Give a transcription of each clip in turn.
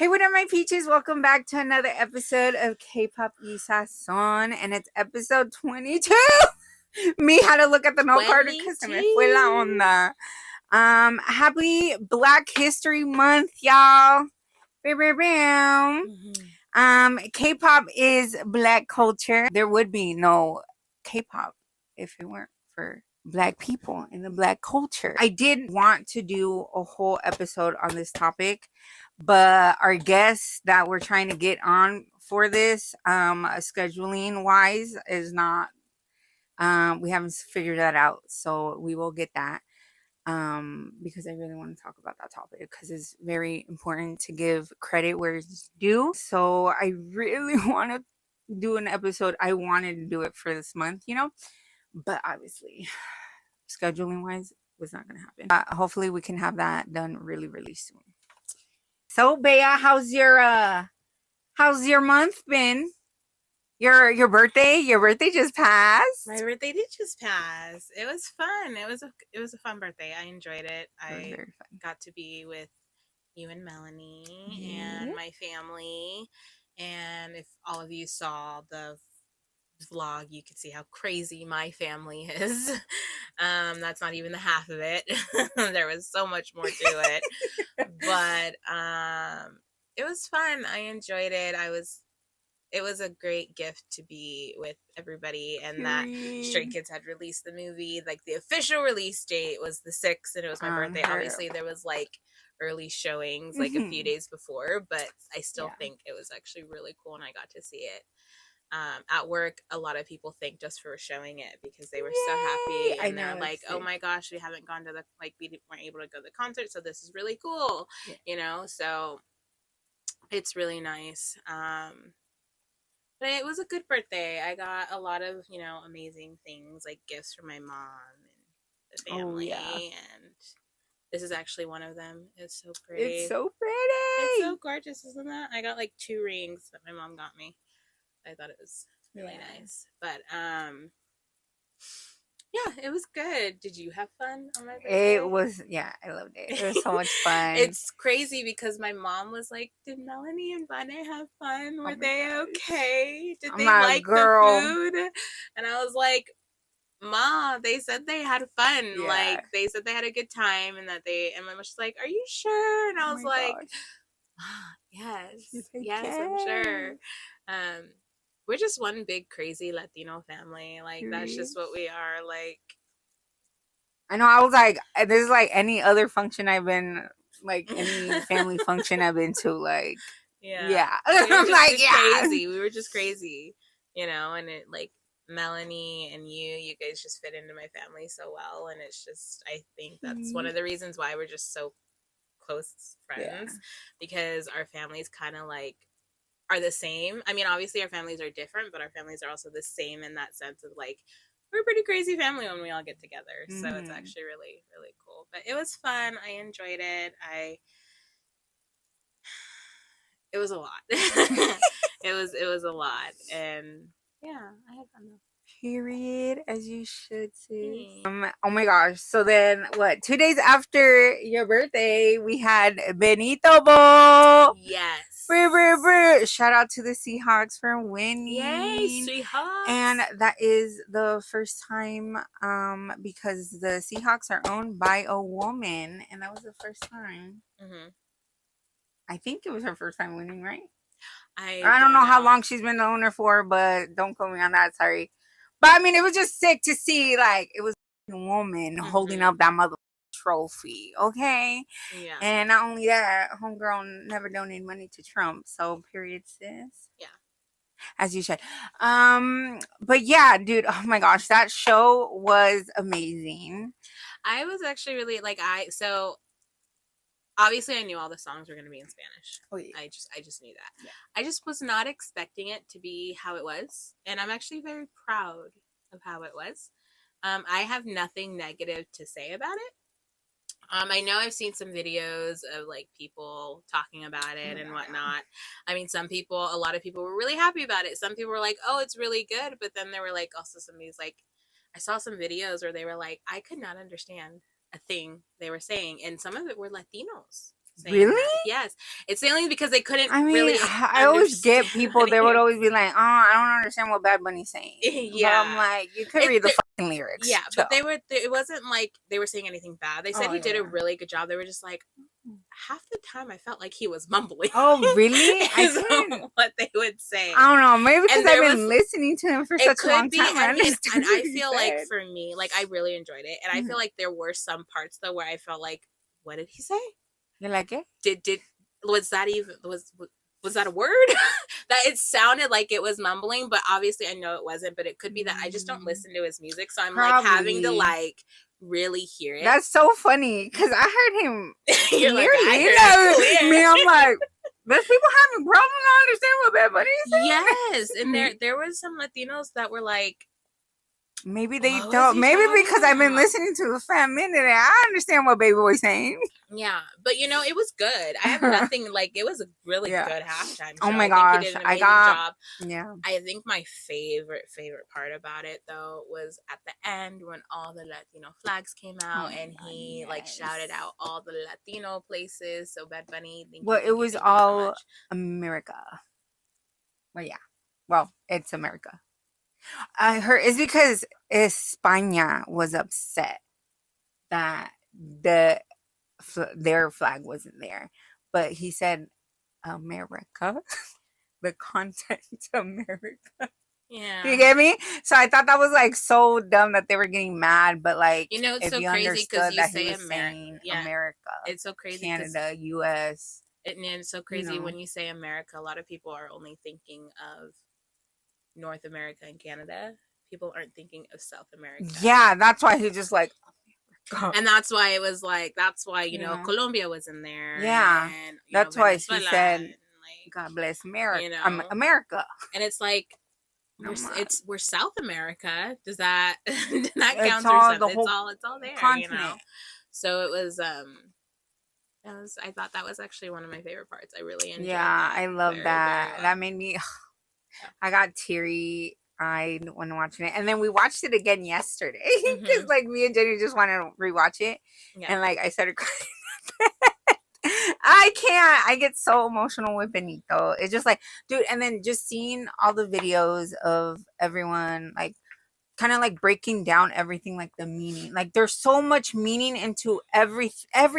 Hey, what are my peaches? Welcome back to another episode of K-Pop y Sazón, and it's episode 22. Me had to look at the note card because se me fue la onda. Happy Black History Month, y'all. K-pop is Black culture. There would be no K-pop if it weren't for Black people and the Black culture. I did want to do a whole episode on this topic, but our guest that we're trying to get on for this, scheduling wise, is not. We haven't figured that out, so we will get that. Because I really want to talk about that topic because it's very important to give credit where it's due. So I really want to do an episode. I wanted to do it for this month, but obviously, scheduling wise, was not going to happen. Hopefully, we can have that done really, really soon. So, Bea, how's your month been? Your birthday just passed. My birthday did just pass. It was fun. It was a fun birthday. I enjoyed it. I got to be with you and Melanie and my family. And if all of you saw the vlog, you could see how crazy my family is. That's not even the half of it. There was so much more to it. But it was fun. I enjoyed it. It was a great gift to be with everybody, and that Stray Kids had released the movie. Like, the official release date was the 6th, and it was my birthday. Obviously, there was like early showings like a few days before, but I still think it was actually really cool, and I got to see it. At work, a lot of people thanked us for showing it because they were so happy, and they're like, "Oh my gosh, we haven't gone to we weren't able to go to the concert, so this is really cool," So it's really nice. But it was a good birthday. I got a lot of, amazing things, like gifts from my mom and the family. And this is actually one of them. It's so pretty. It's so pretty. It's so gorgeous, isn't that? I got like 2 rings that my mom got me. I thought it was really nice. But yeah, it was good. Did you have fun on my birthday? It was, I loved it. It was so much fun. It's crazy because my mom was like, "Did Melanie and Vane have fun? Were they okay? Did they like the food?" And I was like, "Ma, they said they had fun. Yeah. Like, they said they had a good time, and my mom was like, 'Are you sure?' And I was like, yes, I'm sure." We're just one big crazy Latino family. Like, that's just what we are. Like, I know. I was like, this is like any other function I've been, like any family function I've been to, like, yeah. I'm like, crazy. We were just crazy, and it, like, Melanie and you guys just fit into my family so well, and it's just, I think that's one of the reasons why we're just so close friends, because our families kind of like are the same. I mean, obviously our families are different, but our families are also the same in that sense of, like, we're a pretty crazy family when we all get together. So it's actually really, really cool. But it was fun. I enjoyed it. It was a lot. It was a lot. And yeah, I had fun though. Period, as you should see. Oh my gosh. So then, 2 days after your birthday, we had Benito Bowl. Yes. Shout out to the Seahawks for winning. Yay, Seahawks. And that is the first time, because the Seahawks are owned by a woman, and that was the first time. I think it was her first time winning, right? I don't know how long she's been the owner for, but don't quote me on that. Sorry. But I mean, it was just sick to see, like, it was a woman holding up that mother trophy, okay? Yeah. And not only that, homegirl never donated money to Trump, so period, sis. Yeah. As you should. But yeah, dude, oh my gosh, that show was amazing. I was actually really, so obviously I knew all the songs were going to be in Spanish. Oh, yeah. I just knew that. Yeah. I just was not expecting it to be how it was, and I'm actually very proud of how it was. I have nothing negative to say about it. I know I've seen some videos of, like, people talking about it and whatnot. I mean, a lot of people were really happy about it. Some people were like, "Oh, it's really good," but then there were, like, also somebody's like, I saw some videos where they were like, I could not understand a thing they were saying, and some of it were Latinos Really? That. Yes. It's mainly because they couldn't I mean, really I always get people, they would always be like, oh, I don't understand what Bad Bunny's saying. Yeah. But I'm like, you could read the fucking lyrics. Yeah, but it wasn't like they were saying anything bad. They said he did a really good job. They were just like, half the time I felt like he was mumbling. Oh, really? What they would say. I don't know. Maybe because I've been listening to him for such a long time. And I feel like for me, like I really enjoyed it. And I feel like there were some parts though where I felt like, what did he say? You like it? Was that a word? That it sounded like it was mumbling, but obviously I know it wasn't. But it could be that I just don't listen to his music, so I'm like having to like really hear it. That's so funny because I heard him. You're like, I heard me. I'm like, there's people having problems to understand what Bad Bunny is saying. Yes, and there was some Latinos that were like, maybe they don't. Maybe because I've been listening to the Fan Minute and I understand what Baby Boy's saying. Yeah, but it was good. I have nothing like it was a really good halftime show. Oh my gosh, he did an amazing job. Yeah. I think my favorite part about it though was at the end when all the Latino flags came out and he like shouted out all the Latino places. So Bad Bunny. It was all America. Well, yeah. Well, it's America. I heard it's because España was upset that their flag wasn't there, but he said America, the content America. Yeah, you get me? So I thought that was like so dumb that they were getting mad, but like it's if so you crazy because you say America, it's so crazy. Canada, U.S. It's so crazy when you say America. A lot of people are only thinking of North America and Canada. People aren't thinking of South America. Yeah, that's why he just like, and that's why it was like, that's why Colombia was in there. Yeah, and, that's why he said, like, "God bless America." America, and it's like we're South America. Does that count? It's all there. Continent. So it was. I thought that was actually one of my favorite parts. I really enjoyed. Yeah, I love that. That made me. I got teary-eyed when watching it, and then we watched it again yesterday because like me and Jenny just wanted to rewatch it, and like I started crying. I can't. I get so emotional with Benito. It's just like, dude, and then just seeing all the videos of everyone like kind of like breaking down everything, like the meaning. Like there's so much meaning into every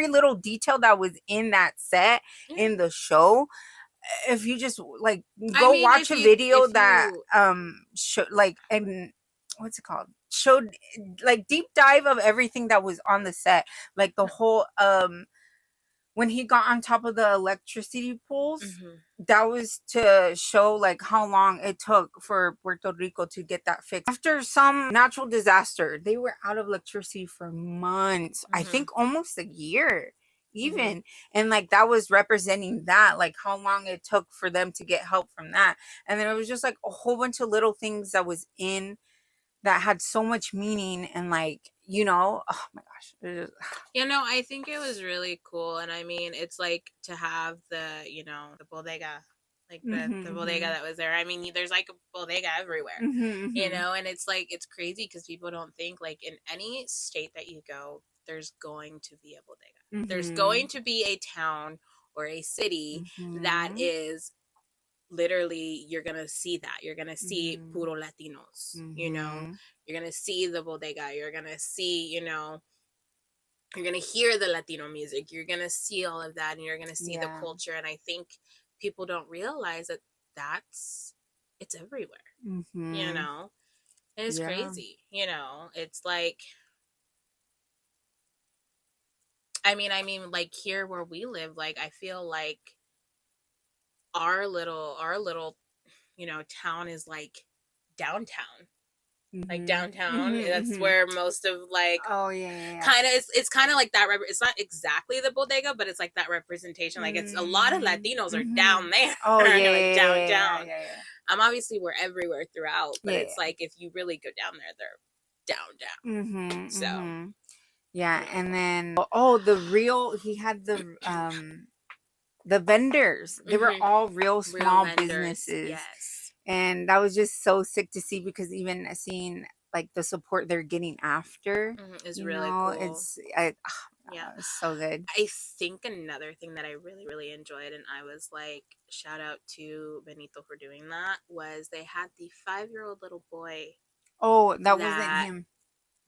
little detail that was in that set in the show. If you just like go watch a video that showed like, and what's it called, showed like deep dive of everything that was on the set, like the whole when he got on top of the electricity poles, that was to show like how long it took for Puerto Rico to get that fixed. After some natural disaster, they were out of electricity for months. I think almost a year even. And like that was representing that, like how long it took for them to get help from that. And then it was just like a whole bunch of little things that was in that had so much meaning, and like, oh my gosh, I think it was really cool. And I mean, it's like to have the the bodega, like the bodega that was there. I mean, there's like a bodega everywhere, and it's like, it's crazy because people don't think like in any state that you go, there's going to be a bodega. There's going to be a town or a city that is literally, you're gonna see that. You're gonna see puro Latinos. You're gonna see the bodega. You're gonna see, you're gonna hear the Latino music. You're gonna see all of that, and you're gonna see the culture. And I think people don't realize that it's everywhere. It's crazy. It's like, I mean, like here where we live, like I feel like our little town is like downtown. Like downtown, that's where most of like kind of it's kind of like that. It's not exactly the bodega, but it's like that representation. Like it's a lot of Latinos are down there. Like downtown. Obviously we're everywhere throughout, but it's like if you really go down there, they're down. So yeah, and then he had the vendors. They were all real small businesses. Yes. And that was just so sick to see, because even seeing like the support they're getting after is really cool. It's oh Yeah. It was so good. I think another thing that I really, really enjoyed, and I was like, shout out to Benito for doing that, was they had the 5-year-old little boy. Oh, that wasn't him.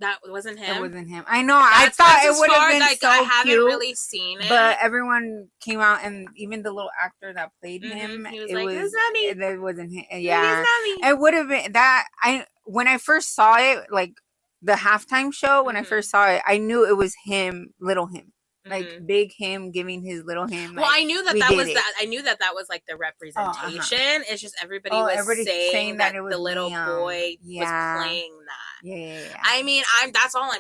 That wasn't him? It wasn't him. I know. I thought it would have been like, so I haven't cute, really seen it. but everyone came out, and even the little actor that played him, he was like, it's not me. It wasn't him. Yeah. It's not me. It would have been that. When I first saw it, like the halftime show, when I first saw it, I knew it was him, little him. Like big him giving his little him. Well, like, I knew that was that. I knew that was like the representation. It's just everybody was saying that it was the little boy was playing that. Yeah. I mean, that's all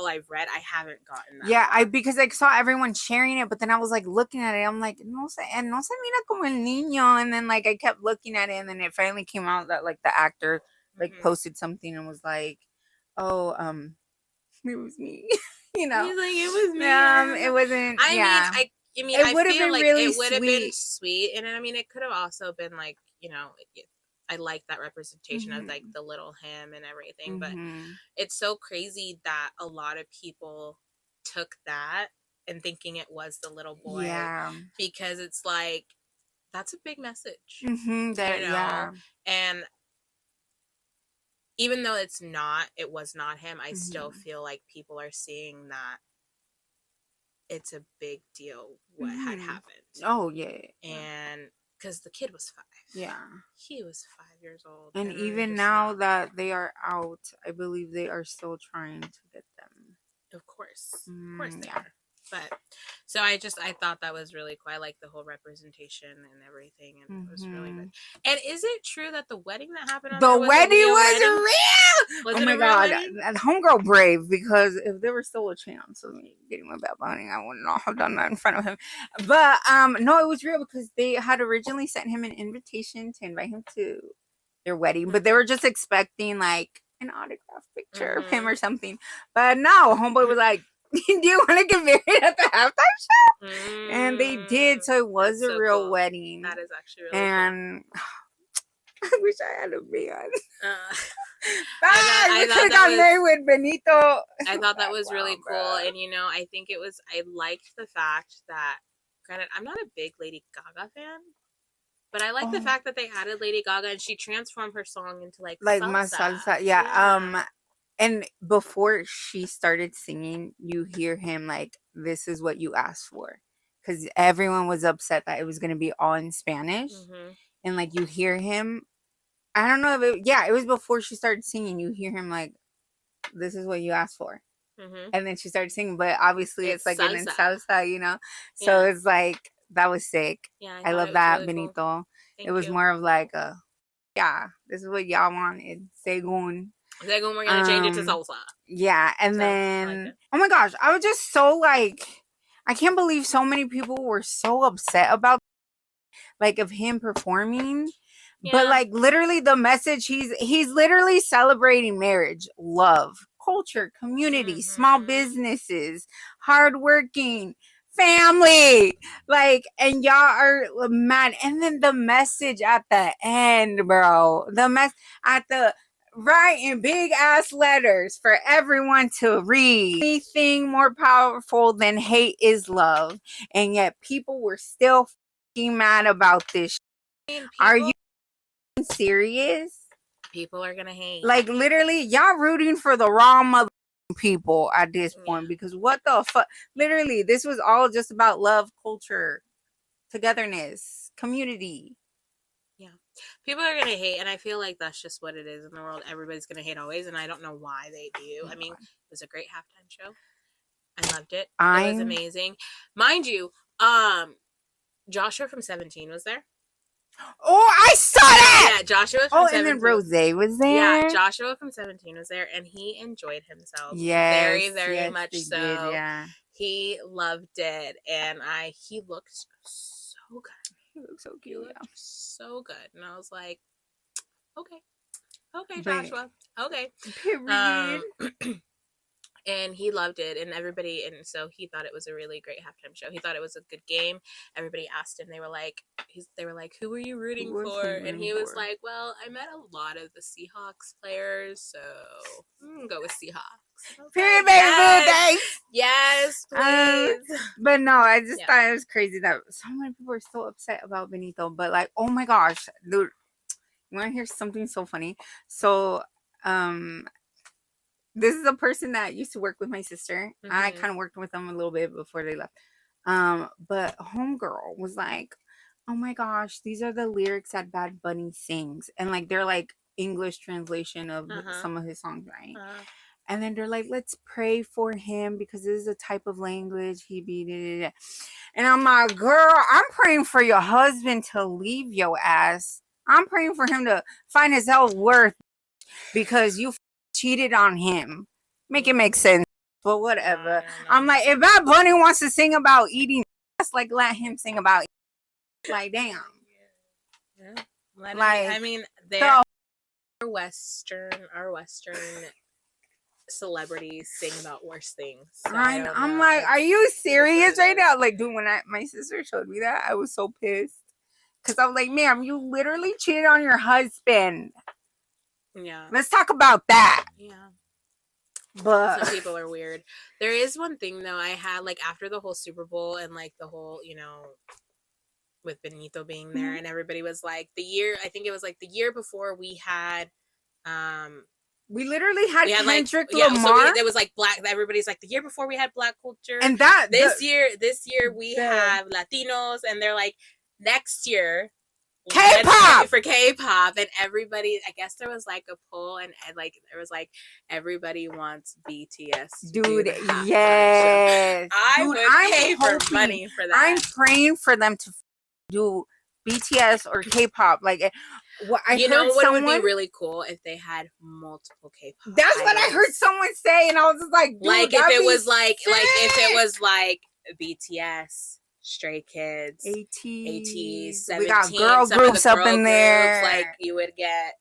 I've read. I haven't gotten that. Yeah, because I saw everyone sharing it, but then I was like looking at it. I'm like, no se mira como el niño, and then like I kept looking at it, and then it finally came out that like the actor like posted something and was like, oh, it was me. You know, he's like, it was me. It wasn't. I mean, it would have been like really it would have been sweet, and I mean, it could have also been like, you know, I like that representation of like the little him and everything, but it's so crazy that a lot of people took that and thinking it was the little boy, because it's like that's a big message, you know, and even though it was not him, I still feel like people are seeing that it's a big deal what had happened. Oh, yeah. And because the kid was 5. Yeah. He was 5 years old. And even now that they are out, I believe they are still trying to get them. Of course. Of course they are. But so I thought that was really cool. I like the whole representation and everything, and it was really good. And is it true that the wedding that happened on the wedding was real? Was oh it my god, and homegirl brave, because if there was still a chance of me getting my Bad Bunny, I would not have done that in front of him. But no, it was real because they had originally sent him an invitation to invite him to their wedding, but they were just expecting like an autograph picture of him or something. But no, homeboy was like, do you want to get married at the halftime show? And they did, so it was a real wedding. That is actually really cool. I wish I had a man. I could have got married with Benito. I thought that was really cool, and you know, I think I liked the fact that, granted, I'm not a big Lady Gaga fan, but I like the fact that they added Lady Gaga and she transformed her song into like salsa. My salsa. Yeah. And before she started singing, you hear him like, this is what you asked for. Because everyone was upset that it was going to be all in Spanish. And like, you hear him. I don't know if it was before she started singing. You hear him like, this is what you asked for. And then she started singing. But obviously it's like in salsa, you know? So it's like, that was sick. Yeah, I love that, really Benito. Cool. It was more of like this is what y'all wanted. Según. We're gonna change it to salsa. Yeah, and then oh my gosh, I was just so like, I can't believe so many people were so upset about like of him performing. Yeah. But like literally the message, he's literally celebrating marriage, love, culture, community, small businesses, hardworking, family, like, and y'all are mad. And then the message at the end, bro, at the right in big ass letters for everyone to read. Anything more powerful than hate is love. And yet people were still fucking mad about this. Are you serious? People are gonna hate. Like literally, y'all rooting for the wrong mother people at this point, because what the fuck? Literally, this was all just about love, culture, togetherness, community. Yeah, people are gonna hate, and I feel like that's just what it is in the world. Everybody's gonna hate always, and I don't know why they do. I mean, it was a great halftime show. I loved it. It was amazing, mind you. Joshua from 17 was there. Oh, I saw that. Yeah, Joshua from 17. And then Rose was there. Yeah, Joshua from 17 was there, and he enjoyed himself. Yes, very, very much so. Did, yeah, he loved it, and he looked so good. He looked so cute. So good, and I was like, okay, Joshua, okay. Period. And he loved it, and everybody, and so he thought it was a really great halftime show. He thought it was a good game. Everybody asked him, they were like, who were you rooting for? And he was like, well, I met a lot of the Seahawks players, so I'm gonna go with Seahawks. Period, baby. Yes. Thanks. Yes, please. But no, I just thought it was crazy that so many people are so upset about Benito. But like, oh my gosh, dude, you want to hear something so funny? So, this is a person that used to work with my sister. Mm-hmm. I kind of worked with them a little bit before they left. But homegirl was like, oh my gosh, these are the lyrics that Bad Bunny sings. And like, they're like English translation of some of his songs, right? And then they're like, let's pray for him because this is a type of language he be. And I'm like, girl, I'm praying for your husband to leave your ass. I'm praying for him to find his self-worth because you cheated on him. Make it make sense. But whatever. I'm like, if Bad Bunny wants to sing about eating, like, let him sing about eating. Like, damn. Yeah. Like, I mean, they're Western celebrities sing about worse things. So I'm like, are you serious right now? Like, dude, when my sister showed me that, I was so pissed. Because I was like, ma'am, you literally cheated on your husband. Yeah. Let's talk about that. Yeah. But some people are weird. There is one thing, though, I had, like, after the whole Super Bowl and, like, the whole, you know, with Benito being there, and everybody was like, I think it was, like, the year before we had, we literally had Kendrick like, Lamar. So there was like black. Everybody's like, the year before we had black culture, and that this year we have Latinos, and they're like, next year K-pop for K-pop, and everybody. I guess there was like a poll, and like there was like everybody wants BTS. Dude, yes, I would pay for money for that. I'm praying for them to do BTS or K-pop. Like, I heard what would be really cool if they had multiple K-pop. That's what I heard someone say, and I was just like, dude, like if it was like if it was like BTS, Stray Kids, ATs, 17, we got girl groups up in there. Like you would get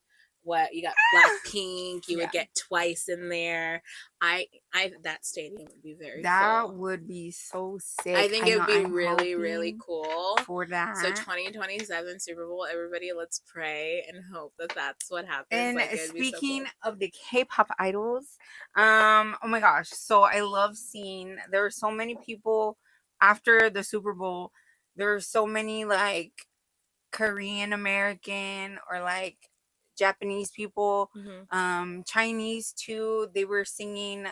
you got Blackpink, you would get Twice in there. That stadium would be very that full. Would be so sick. I think it would be really, really cool for that. So 2027 Super Bowl, everybody, let's pray and hope that that's what happens. And like, speaking of the K-pop idols, oh my gosh, so I love seeing there were so many people after the Super Bowl. There were so many like Korean American or like Japanese people, Chinese too. They were singing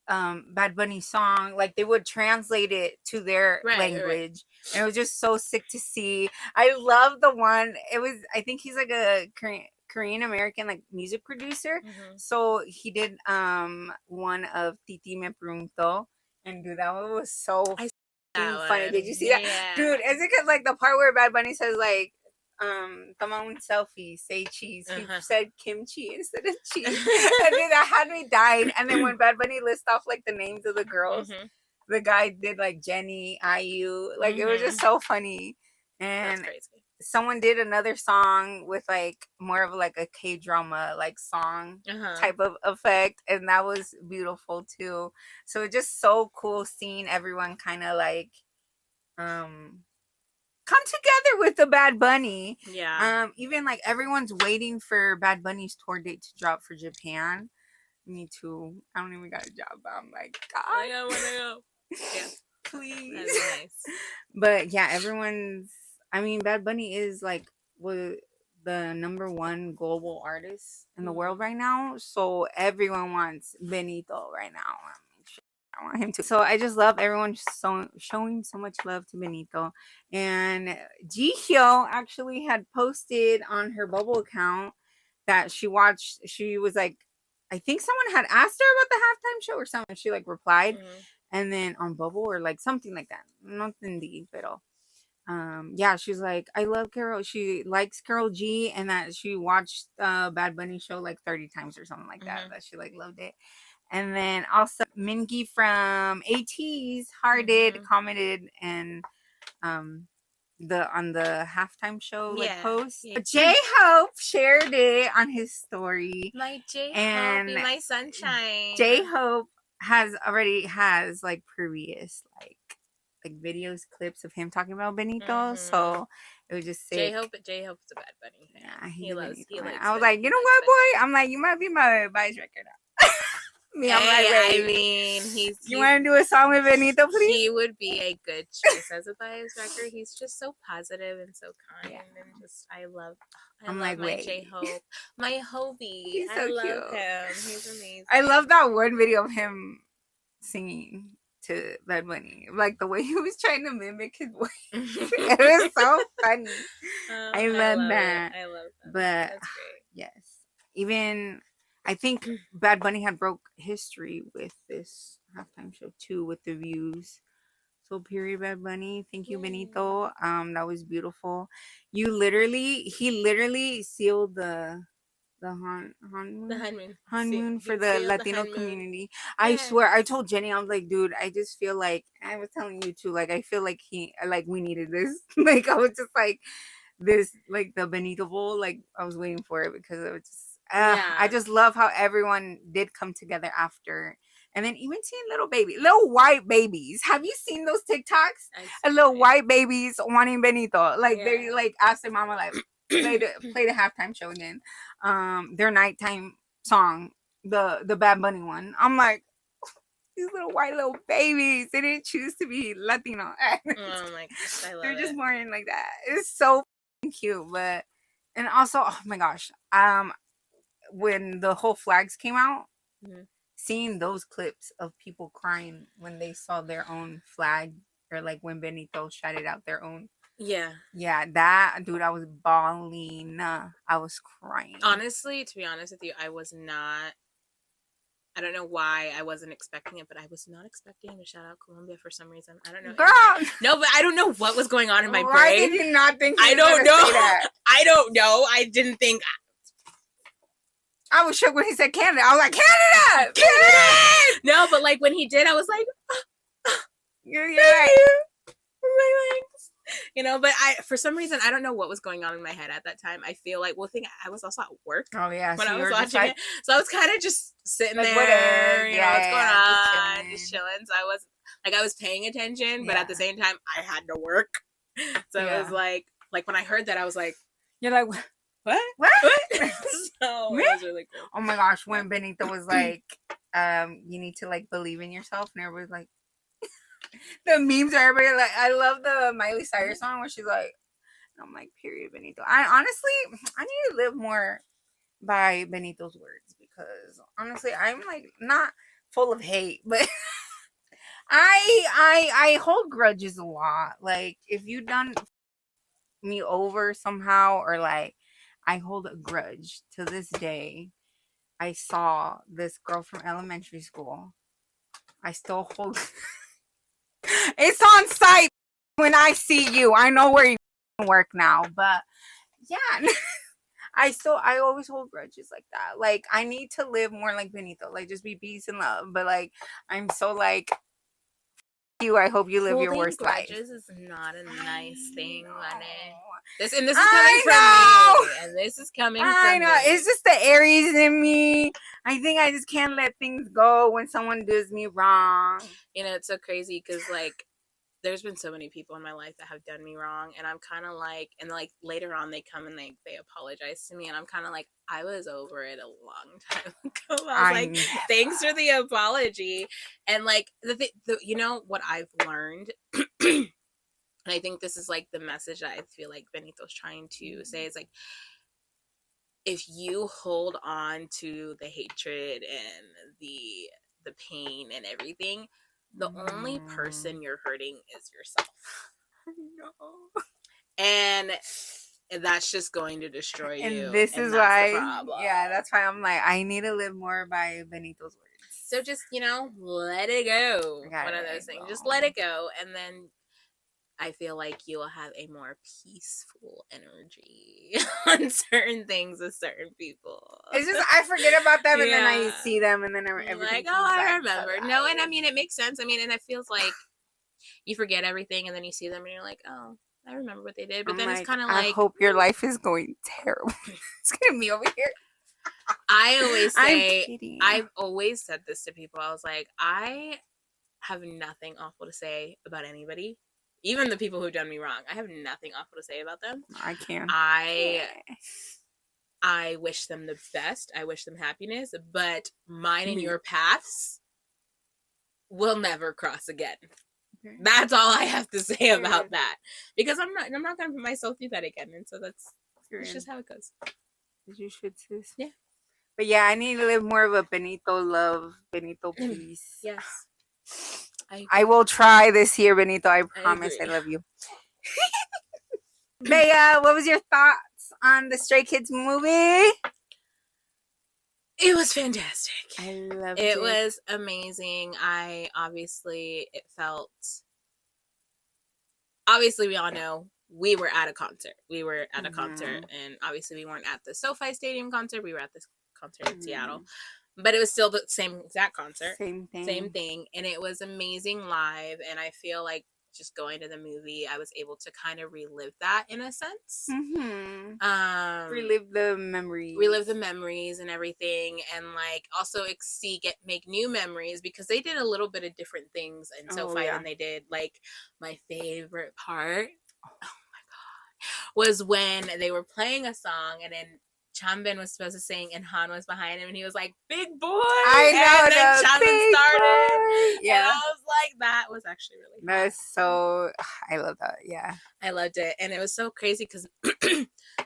Bad Bunny song, like they would translate it to their language, and it was just so sick to see. I love the one. It was, I think he's like a Korean American like music producer, so he did one of Titi Me Pregunto, and dude, that one was so funny. Did you see that, dude? Is it because like the part where Bad Bunny says like toma un selfie, say cheese. He said kimchi instead of cheese. And then that had me dying. And then when Bad Bunny lists off like the names of the girls, the guy did like Jenny, IU. Like it was just so funny. And that's crazy. Someone did another song with like more of like a K-drama like song type of effect, and that was beautiful too. So it's just so cool seeing everyone kind of like come together with the Bad Bunny. Yeah. Even like everyone's waiting for Bad Bunny's tour date to drop for Japan. Me too. I don't even got a job, but I'm like, God, I wanna go. Yeah. Please. That's nice. But yeah, Bad Bunny is like the #1 global artist in the world right now. So everyone wants Benito right now. I want him to. So I just love everyone showing so much love to Benito. And Jihyo actually had posted on her Bubble account that she watched. She was like, I think someone had asked her about the halftime show or something. She like replied, and then on Bubble or like something like that. Nothing deep, pero yeah, she's like, I love Carol. She likes Carol G, and that she watched Bad Bunny show like 30 times or something like that. That she like loved it. And then also Mingi from AT's hearted, commented, and on the halftime show like post. Yeah. J-Hope shared it on his story. My J-Hope, my sunshine. J-Hope already has like previous like videos, clips of him talking about Benito. So it was just sick. J-Hope's a Bad Bunny fan. Yeah, he likes I was like, you know what, boy? I'm like, you might be my vice record. me. I'm like, wait. I mean, you want to do a song with Benito, please? He would be a good choice as a bias record. He's just so positive and so kind, and just I love my J-Hope, my Hobie. He's so I cute. love him. He's amazing. I love that one video of him singing to Bad Bunny, like the way he was trying to mimic his voice. It was so funny. I love that. I love that. But that's great. Yes, even I think Bad Bunny had broke history with this halftime show too, with the views. So period, Bad Bunny. Thank you, Benito. That was beautiful. He literally sealed the honeymoon for the Latino community. I swear, I told Jenny, I was like, dude, I just feel like, I was telling you too, like, I feel like we needed this. Like, I was just like, this, like, the Benito Bowl, like, I was waiting for it because it was just, I just love how everyone did come together after. And then even seeing little white babies. Have you seen those TikToks? Little white babies wanting Benito. Like, they, like, ask their mama, like, play the halftime show again. Their nighttime song, the Bad Bunny one. I'm like, these little white little babies. They didn't choose to be Latino. Oh my gosh, I love They're just born like that. It's so cute. But, and also, oh my gosh, when the whole flags came out, seeing those clips of people crying when they saw their own flag, or like when Benito shouted out their own. Yeah, that dude, I was bawling. I was crying. Honestly, to be honest with you, I was not. I don't know why I wasn't expecting it, but I was not expecting him to shout out Colombia for some reason. I don't know. Girl! No, but I don't know what was going on in my brain. Why did you not think I don't know. I don't know. I didn't think. I was shook when he said Canada. I was like, Canada! Canada! No, but like when he did, I was like, you're right. You know, but for some reason, I don't know what was going on in my head at that time. I feel like, I was also at work. Oh, yeah. When I was watching it. So I was kind of just sitting there, whatever. You know, what's going on, just chilling. So I was paying attention, but at the same time, I had to work. So it was like when I heard that, I was like, you're like, what? So it was really cool. Oh my gosh, when Benito was like, you need to like believe in yourself, and everybody's like, the memes are everybody like, I love the Miley Cyrus song where she's like, I'm like, period, Benito. I need to live more by Benito's words, because honestly, I'm like not full of hate, but I hold grudges a lot. Like, if you done me over somehow, or like, I hold a grudge to this day. I saw this girl from elementary school. I still hold. It's on site when I see you. I know where you work now, but yeah. I always hold grudges like that. Like, I need to live more like Benito. Like, just be peace and love. But like, I'm so like, you. I hope you live your worst life. Grudges is not a nice thing, Lenny. This is coming from me, and this is coming from me. I know. It's just the Aries in me. I think I just can't let things go when someone does me wrong. You know, it's so crazy because, like, there's been so many people in my life that have done me wrong, and I'm kind of like, and like later on they come and they apologize to me, and I'm kind of like, I was over it a long time ago. I was like, thanks for the apology. And like the you know what I've learned. And I think this is like the message that I feel like Benito's trying to say is like, if you hold on to the hatred and the pain and everything, the only person you're hurting is yourself. No. And that's just going to destroy you. And this is why, that's why I'm like, I need to live more by Benito's words. So just, you know, let it go. One of those things. Just let it go, and then I feel like you will have a more peaceful energy on certain things with certain people. It's just, I forget about them, and then I see them, and then everything like, I remember. No, and I mean, it makes sense. I mean, and it feels like you forget everything, and then you see them, and you're like, oh, I remember what they did. But then it's kind of like, I hope your life is going terrible. It's getting me over here. I always say, I've always said this to people. I was like, I have nothing awful to say about anybody. Even the people who've done me wrong, I have nothing awful to say about them. I can't. I wish them the best. I wish them happiness, but mine and your paths will never cross again. Okay. That's all I have to say about that, because I'm not going to put myself through that again, and so that's just how it goes. You should too. Yeah. But yeah, I need to live more of a Benito love, Benito peace. Yes. I will try this year, Benito. I promise. I love you. Bea, what was your thoughts on the Stray Kids movie? It was fantastic. I loved it. It was amazing. It felt, obviously we all know we were at a concert. We were at a concert, and obviously we weren't at the SoFi Stadium concert. We were at this concert in Seattle. But it was still the same exact concert. Same thing. And it was amazing live, and I feel like just going to the movie, I was able to kind of relive that in a sense. Relive the memories and everything, and like also make new memories, because they did a little bit of different things in SoFi than they did. Like, my favorite part, oh my god, was when they were playing a song, and then Chanbin was supposed to sing, and Han was behind him, and he was like, "Big boy!" I know, and then Chanbin started. Yeah, and I was like, that was actually really fun. That's so, I love that. Yeah, I loved it, and it was so crazy because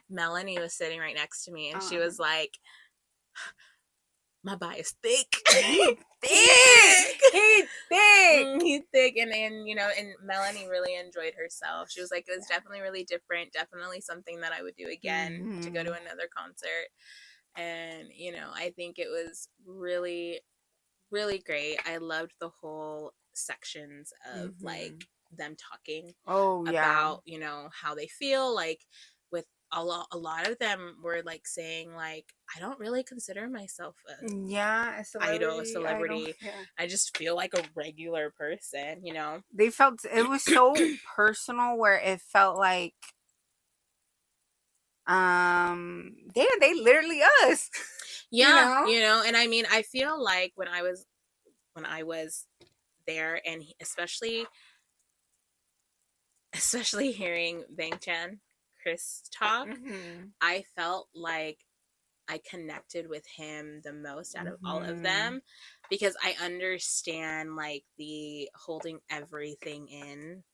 Melanie was sitting right next to me, and she was like, "My butt is thick." He's thick, and and Melanie really enjoyed herself. She was like, it was definitely really different, definitely something that I would do again, to go to another concert. And I think it was really, really great. I loved the whole sections of like them talking about how they feel, like, with a lot of them were like saying, like, I don't really consider myself a celebrity. I just feel like a regular person. They felt it was so personal, where it felt like they literally us. And I mean, I feel like when I was there, and especially hearing Bangchan Chris talk, I felt like I connected with him the most out of all of them, because I understand like the holding everything in,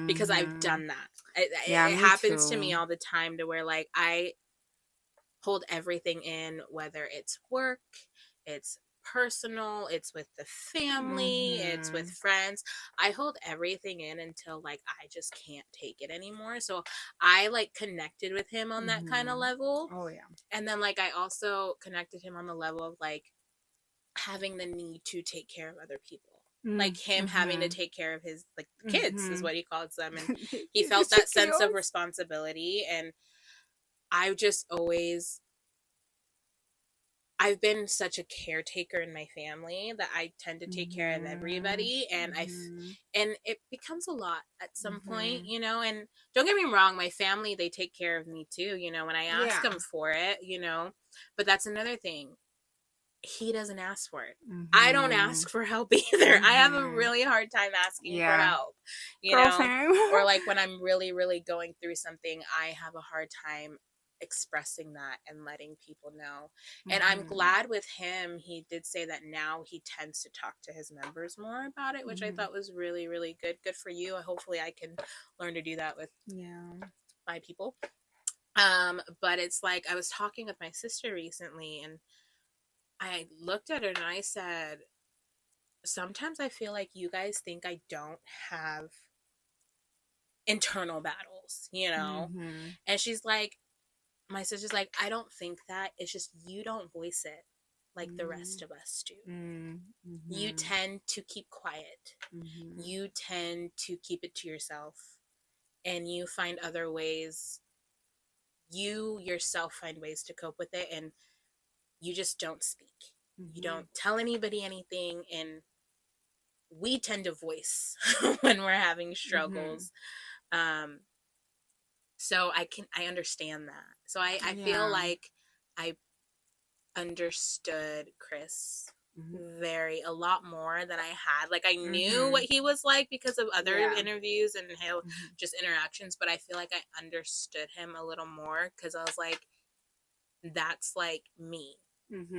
because I've done that. It happens to me all the time, to where like I hold everything in, whether it's work, it's personal, it's with the family, it's with friends. I hold everything in until like I just can't take it anymore. So I like connected with him on that kind of level. Oh yeah. And then like I also connected him on the level of like having the need to take care of other people. Like him having to take care of his like kids is what he calls them, and he felt that sense of responsibility. And I've been such a caretaker in my family that I tend to take care of everybody, and and it becomes a lot at some point, and don't get me wrong, my family, they take care of me too, when I ask them for it, but that's another thing. He doesn't ask for it. I don't ask for help either. I have a really hard time asking for help, or like when I'm really, really going through something, I have a hard time expressing that and letting people know. And I'm glad with him, he did say that now he tends to talk to his members more about it, which I thought was really, really good for you. Hopefully I can learn to do that with my people. But it's like, I was talking with my sister recently, and I looked at her and I said, sometimes I feel like you guys think I don't have internal battles, and she's like, my sister's like, I don't think that. It's just you don't voice it like the rest of us do. You tend to keep quiet. You tend to keep it to yourself. And you find other ways. You yourself find ways to cope with it. And you just don't speak. You don't tell anybody anything. And we tend to voice when we're having struggles. So I understand that. So I feel like I understood Chris a lot more than I had. Like, I knew what he was like because of other interviews and just interactions, but I feel like I understood him a little more, because I was like, that's like me.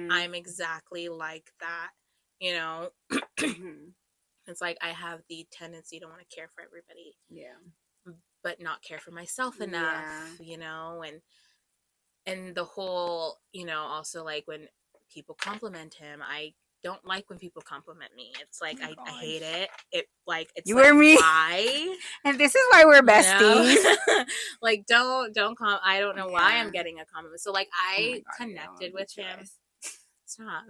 I'm exactly like that, you know. It's like I have the tendency to want to care for everybody, but not care for myself enough, you know. And the whole, you know, also like when people compliment him, I don't like when people compliment me. It's like I hate it. It's you like, hear me? Why? And this is why we're besties. Like don't I don't know why I'm getting a compliment. So like I connected with him. Stop.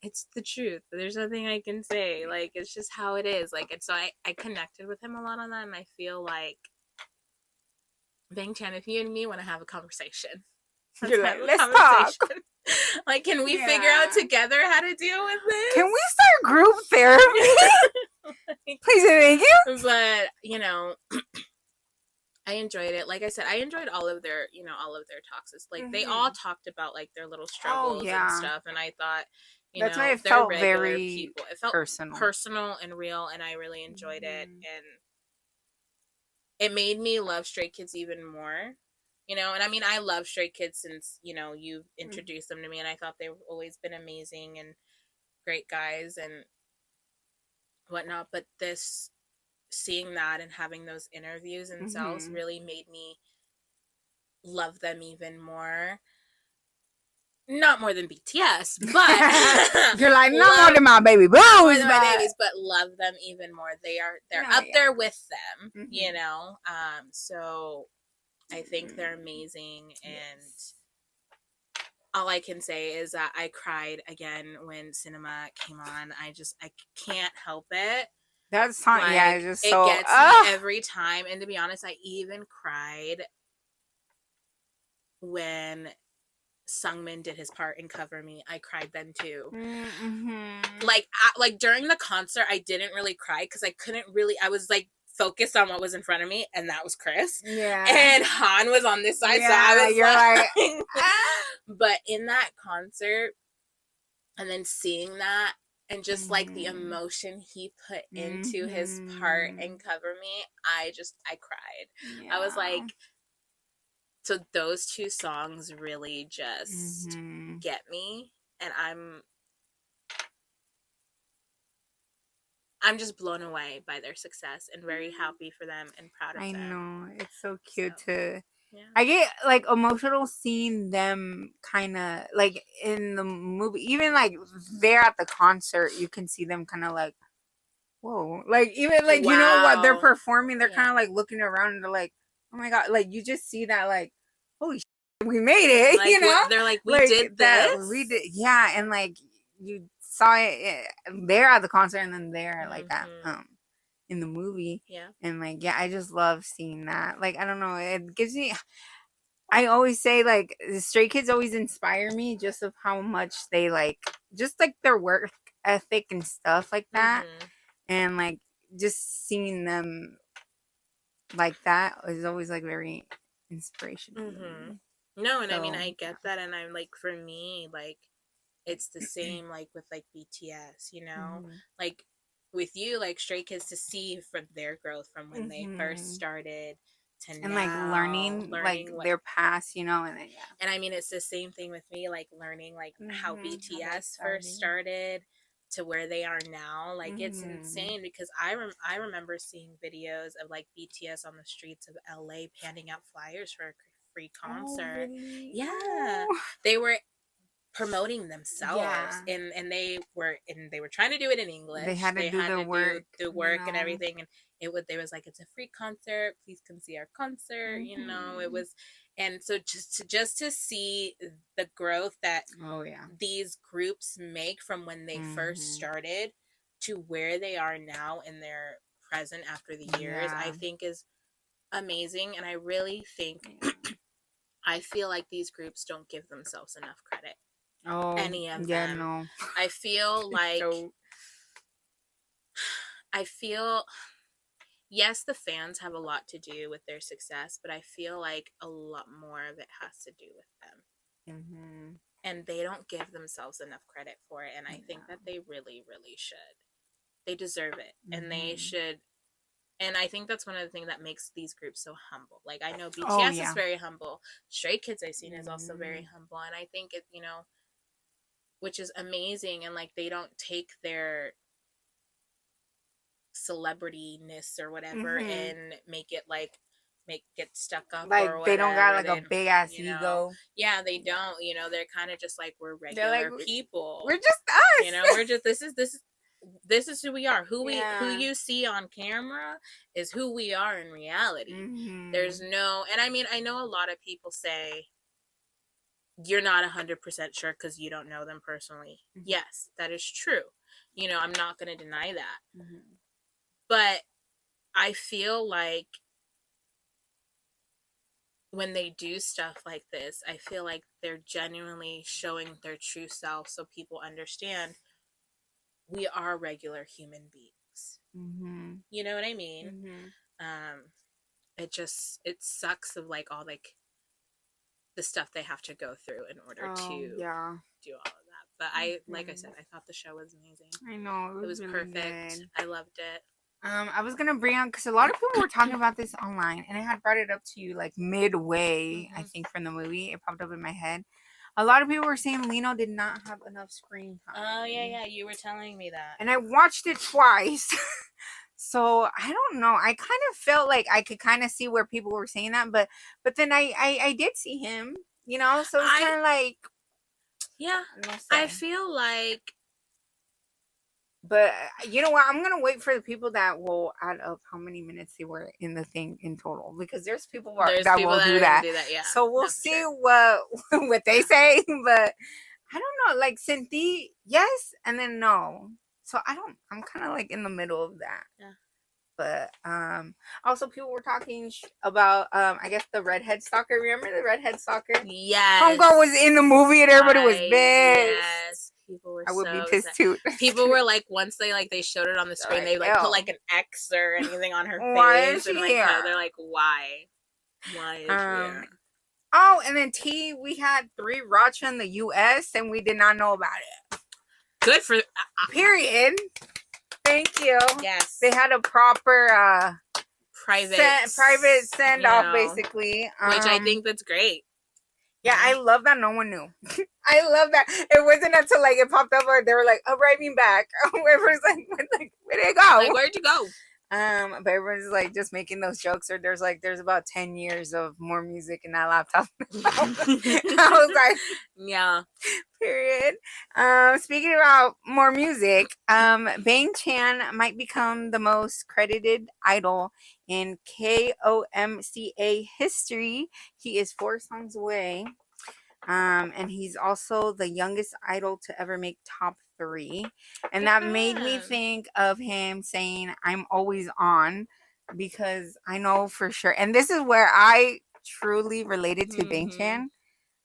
It's the truth. There's nothing I can say. Like it's just how it is. Like, and so I connected with him a lot on that, and I feel like, Bang Chan, if you and me want to have a conversation, let's talk. Like, can we figure out together how to deal with this? Can we start group therapy? Please and thank you. But, you know, I enjoyed it. Like I said, I enjoyed all of their talks. It's like they all talked about like their little struggles and stuff, and I thought, that's why it felt very people. It felt personal and real, and I really enjoyed it, and it made me love Stray Kids even more. You know, and I mean, I love Stray Kids since, you know, you've introduced them to me, and I thought they've always been amazing and great guys and whatnot. But seeing that and having those interviews themselves really made me love them even more. Not more than BTS, but you're like, not more than my baby blues, more than my babies, but love them even more. They're up there with them, you know. So I think they're amazing, and all I can say is that I cried again when Cinema came on. I can't help it. That song, like, it's just it so gets me every time. And to be honest, I even cried when Sungmin did his part in Cover Me. I cried then too. Like during the concert, I didn't really cry because I couldn't really. I was like focused on what was in front of me, and that was Chris. And Han was on this side, so I was like but in that concert, and then seeing that, and just like the emotion he put into his part and Cover Me, I cried. I was like, so those two songs really just get me, and I'm just blown away by their success and very happy for them and proud of them. I know, it's so cute I get like emotional seeing them kind of like in the movie, even like they're at the concert, you can see them kind of like, whoa, like even like you know what they're performing, they're kind of like looking around and they're like, oh my god, like you just see that like, holy shit, we made it, like, you know, they're like, we did this, we did, and like you saw it there at the concert and then there like that in the movie, and like I just love seeing that. Like I don't know, it gives me. I always say like the Stray Kids always inspire me just of how much they like just like their work ethic and stuff like that, and like just seeing them like that is always like very inspirational. No, and so, I mean I get that, and I'm like, for me, like it's the same like with like BTS, you know, like with you, like Stray Kids, to see from their growth from when they first started to and now, like learning like their past, you know, and then, and I mean it's the same thing with me, like learning like how BTS first started to where they are now. Like it's insane, because I remember seeing videos of like BTS on the streets of LA handing out flyers for a free concert. They were promoting themselves, and they were trying to do it in English. They had to do the work and everything, and they was like, it's a free concert, please come see our concert, you know. It was, and so just to see the growth that these groups make from when they first started to where they are now in their present after the years, I think is amazing. And I really think I feel like these groups don't give themselves enough credit. Any of them. No. I feel like yes, the fans have a lot to do with their success, but I feel like a lot more of it has to do with them. And they don't give themselves enough credit for it, and I think that they really, really should. They deserve it, and they should And I think that's one of the things that makes these groups so humble. Like, I know BTS is very humble. Stray Kids I've seen is also very humble. And I think it, you know, which is amazing. And like, they don't take their celebrityness or whatever and make it like, get stuck up like, or whatever. They don't got like a big ass ego. Yeah, they don't. You know, they're kind of just like, we're regular like, people. We're just us. You know, we're just, this is who we are. Who you see on camera is who we are in reality. There's no, and I mean, I know a lot of people say you're not 100% sure because you don't know them personally. Yes, that is true. You know, I'm not going to deny that. But I feel like when they do stuff like this, I feel like they're genuinely showing their true self so people understand we are regular human beings. You know what I mean? It sucks of like all like the stuff they have to go through in order to do all of that. But like I said, I thought the show was amazing. I know, it was really perfect. Good. I loved it. I was gonna bring up because a lot of people were talking about this online, and I had brought it up to you like midway. I think from the movie, it popped up in my head. A lot of people were saying Lino did not have enough screen time. Oh yeah, you were telling me that. And I watched it twice. So I don't know. I kind of felt like I could kind of see where people were saying that, but then I did see him, you know, so it's kind of like, yeah, I feel like, but you know what? I'm going to wait for the people that will add up how many minutes they were in the thing in total, because there's people that will do that. Yeah. So we'll see what they say, but I don't know, like Cynthia, yes, and then no. So I'm kind of like in the middle of that. Yeah. But also people were talking about I guess the redhead stalker. Remember the redhead stalker? Yes. Homegirl was in the movie and everybody was pissed. Yes. People were. I would be pissed too. People were like, once they showed it on the screen, they like put like an X or anything on her why face, is she and like here? they're like, why is she here? Oh, and then we had 3 Racha in the U.S. and we did not know about it. Good for period. Thank you. Yes. They had a proper private send off, basically. Which I think that's great. Yeah, I love that no one knew. I love that. It wasn't until like it popped up or they were like arriving back. Everyone's like, where'd it go? Like, where'd you go? But everyone's like just making those jokes, or there's about 10 years of more music in that laptop. I was like, yeah. Period. Speaking about more music, Bang Chan might become the most credited idol in KOMCA history. He is 4 songs away. And he's also the youngest idol to ever make top 3. And that made me think of him saying, I'm always on, because I know for sure. And this is where I truly related to Bang Chan.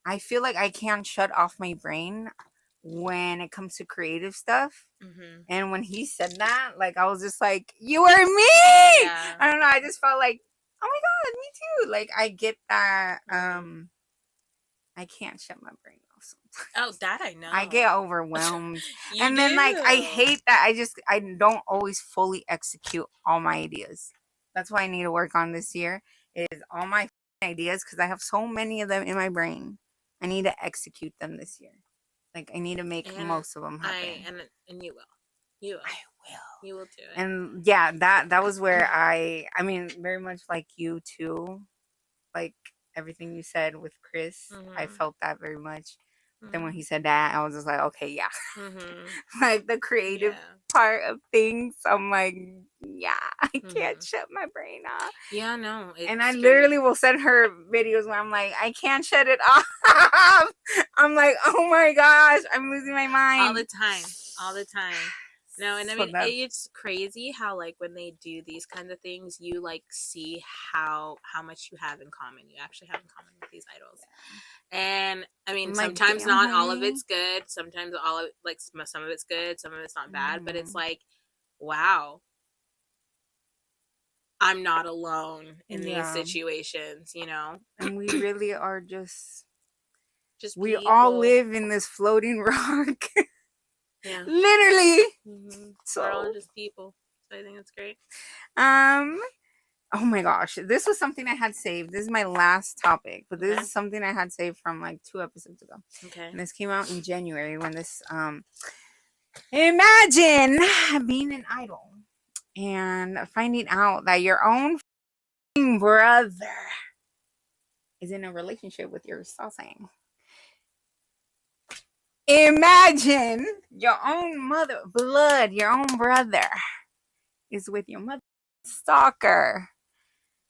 I feel like I can't shut off my brain when it comes to creative stuff. And when he said that, like, I was just like, you are me. Yeah. I don't know. I just felt like, oh my God, me too. Like, I get that. I can't shut my brain off sometimes. Oh, that I know. I get overwhelmed. And then like I hate that I don't always fully execute all my ideas. That's what I need to work on this year, is all my ideas, because I have so many of them in my brain. I need to execute them this year. Like, I need to make most of them happen. And you will. You will. I will. You will do it. And yeah, that was where I mean, very much like you too. Like, everything you said with Chris, I felt that very much. Then when he said that, I was just like, okay, yeah. Like the creative part of things, I'm like, yeah, I can't shut my brain off. Yeah, no. And I literally will send her videos where I'm like, I can't shut it off. I'm like, oh my gosh, I'm losing my mind. All the time. No, and I mean, it's crazy how, like, when they do these kinds of things, you, like, see how much you have in common. You actually have in common with these idols. Yeah. And, I mean, like, sometimes not all of it's good. Sometimes some of it's good. Some of it's not bad. But it's like, wow. I'm not alone in these situations, you know? And we really are just we people. All live in this floating rock. Yeah. Literally. So we're all just people. So I think it's great. Oh my gosh, this was something I had saved. This is my last topic, but this is something I had saved from like 2 episodes ago. Okay. And this came out in January when this imagine being an idol and finding out that your own brother is in a relationship with your sausage. Imagine your own mother, blood, your own brother is with your mother, stalker.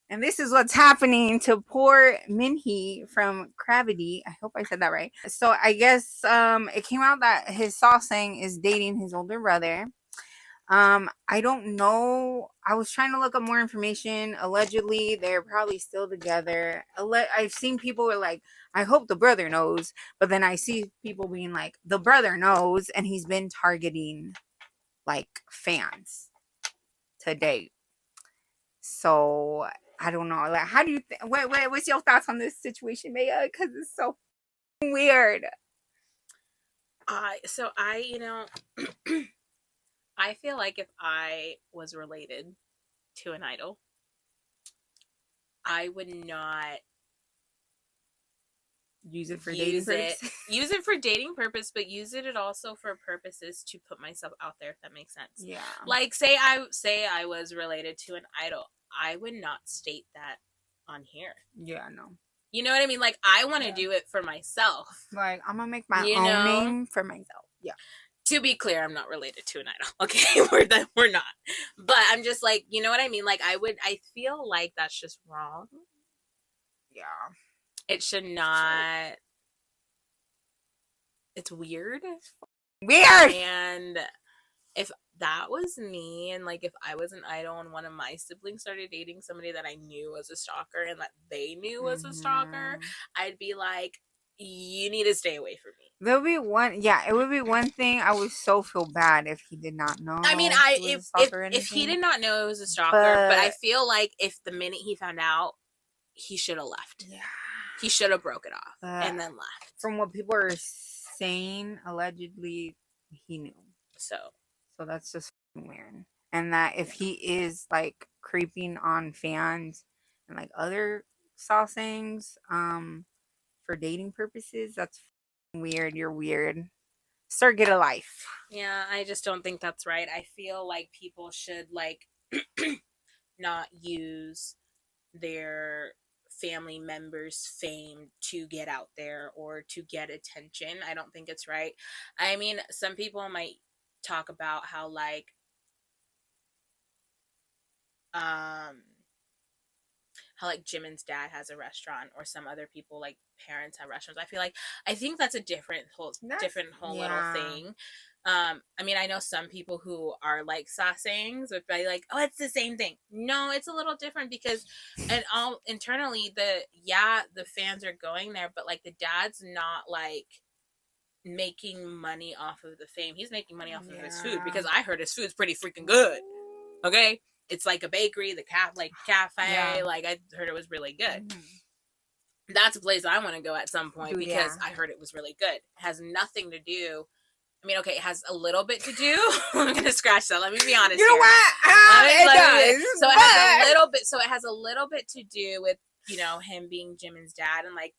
And this is what's happening to poor Minhee from Gravity. I hope I said that right. So I guess it came out that his sausage is dating his older brother. I don't know. I was trying to look up more information. Allegedly, they're probably still together. I've seen people were like, I hope the brother knows. But then I see people being like, the brother knows, and he's been targeting like fans to date. So I don't know. Like, how do you what's your thoughts on this situation, Maya? Because it's so weird. You know, I feel like if I was related to an idol, I would not use it for dating purposes. Use it for dating purpose, but use it also for purposes to put myself out there, if that makes sense. Yeah. Like say I was related to an idol, I would not state that on here. Yeah, no. You know what I mean? Like I want to do it for myself. Like I'm gonna make my own name for myself. Yeah. To be clear, I'm not related to an idol. Okay, we're not. But I'm just like, you know what I mean? Like I feel like that's just wrong. Yeah. It should not. It's weird. Weird. And if that was me, and like if I was an idol and one of my siblings started dating somebody that I knew was a stalker and that they knew was a stalker, I'd be like, you need to stay away from me. There'll be one, yeah, it would be one thing. I would so feel bad if he did not know. I mean, if he did not know it was a stalker, but I feel like if the minute he found out, he should have left. Yeah. He should have broke it off and then left. From what people are saying, allegedly, he knew. So that's just weird. And that if he is like creeping on fans and like other sasaengs, for dating purposes, that's weird. You're weird. Sir, get a life. Yeah, I just don't think that's right. I feel like people should like not use their family members' fame to get out there or to get attention. I don't think it's right. I mean, some people might talk about how like Jimin's dad has a restaurant, or some other people like parents have restaurants. I think that's a different whole little thing. I mean, I know some people who are like sasaengs would be like, oh, it's the same thing. No, it's a little different because, and all internally, the fans are going there, but like the dad's not like making money off of the fame. He's making money off of his food, because I heard his food's pretty freaking good. Okay, it's like a bakery, the cafe. Yeah. Like I heard it was really good. Mm-hmm. That's a place I want to go at some point because I heard it was really good. It has nothing to do. I mean, okay, it has a little bit to do. I'm gonna scratch that. Let me be honest. You know what? It does. So it has a little bit. So it has a little bit to do with, you know, him being Jimin's dad, and like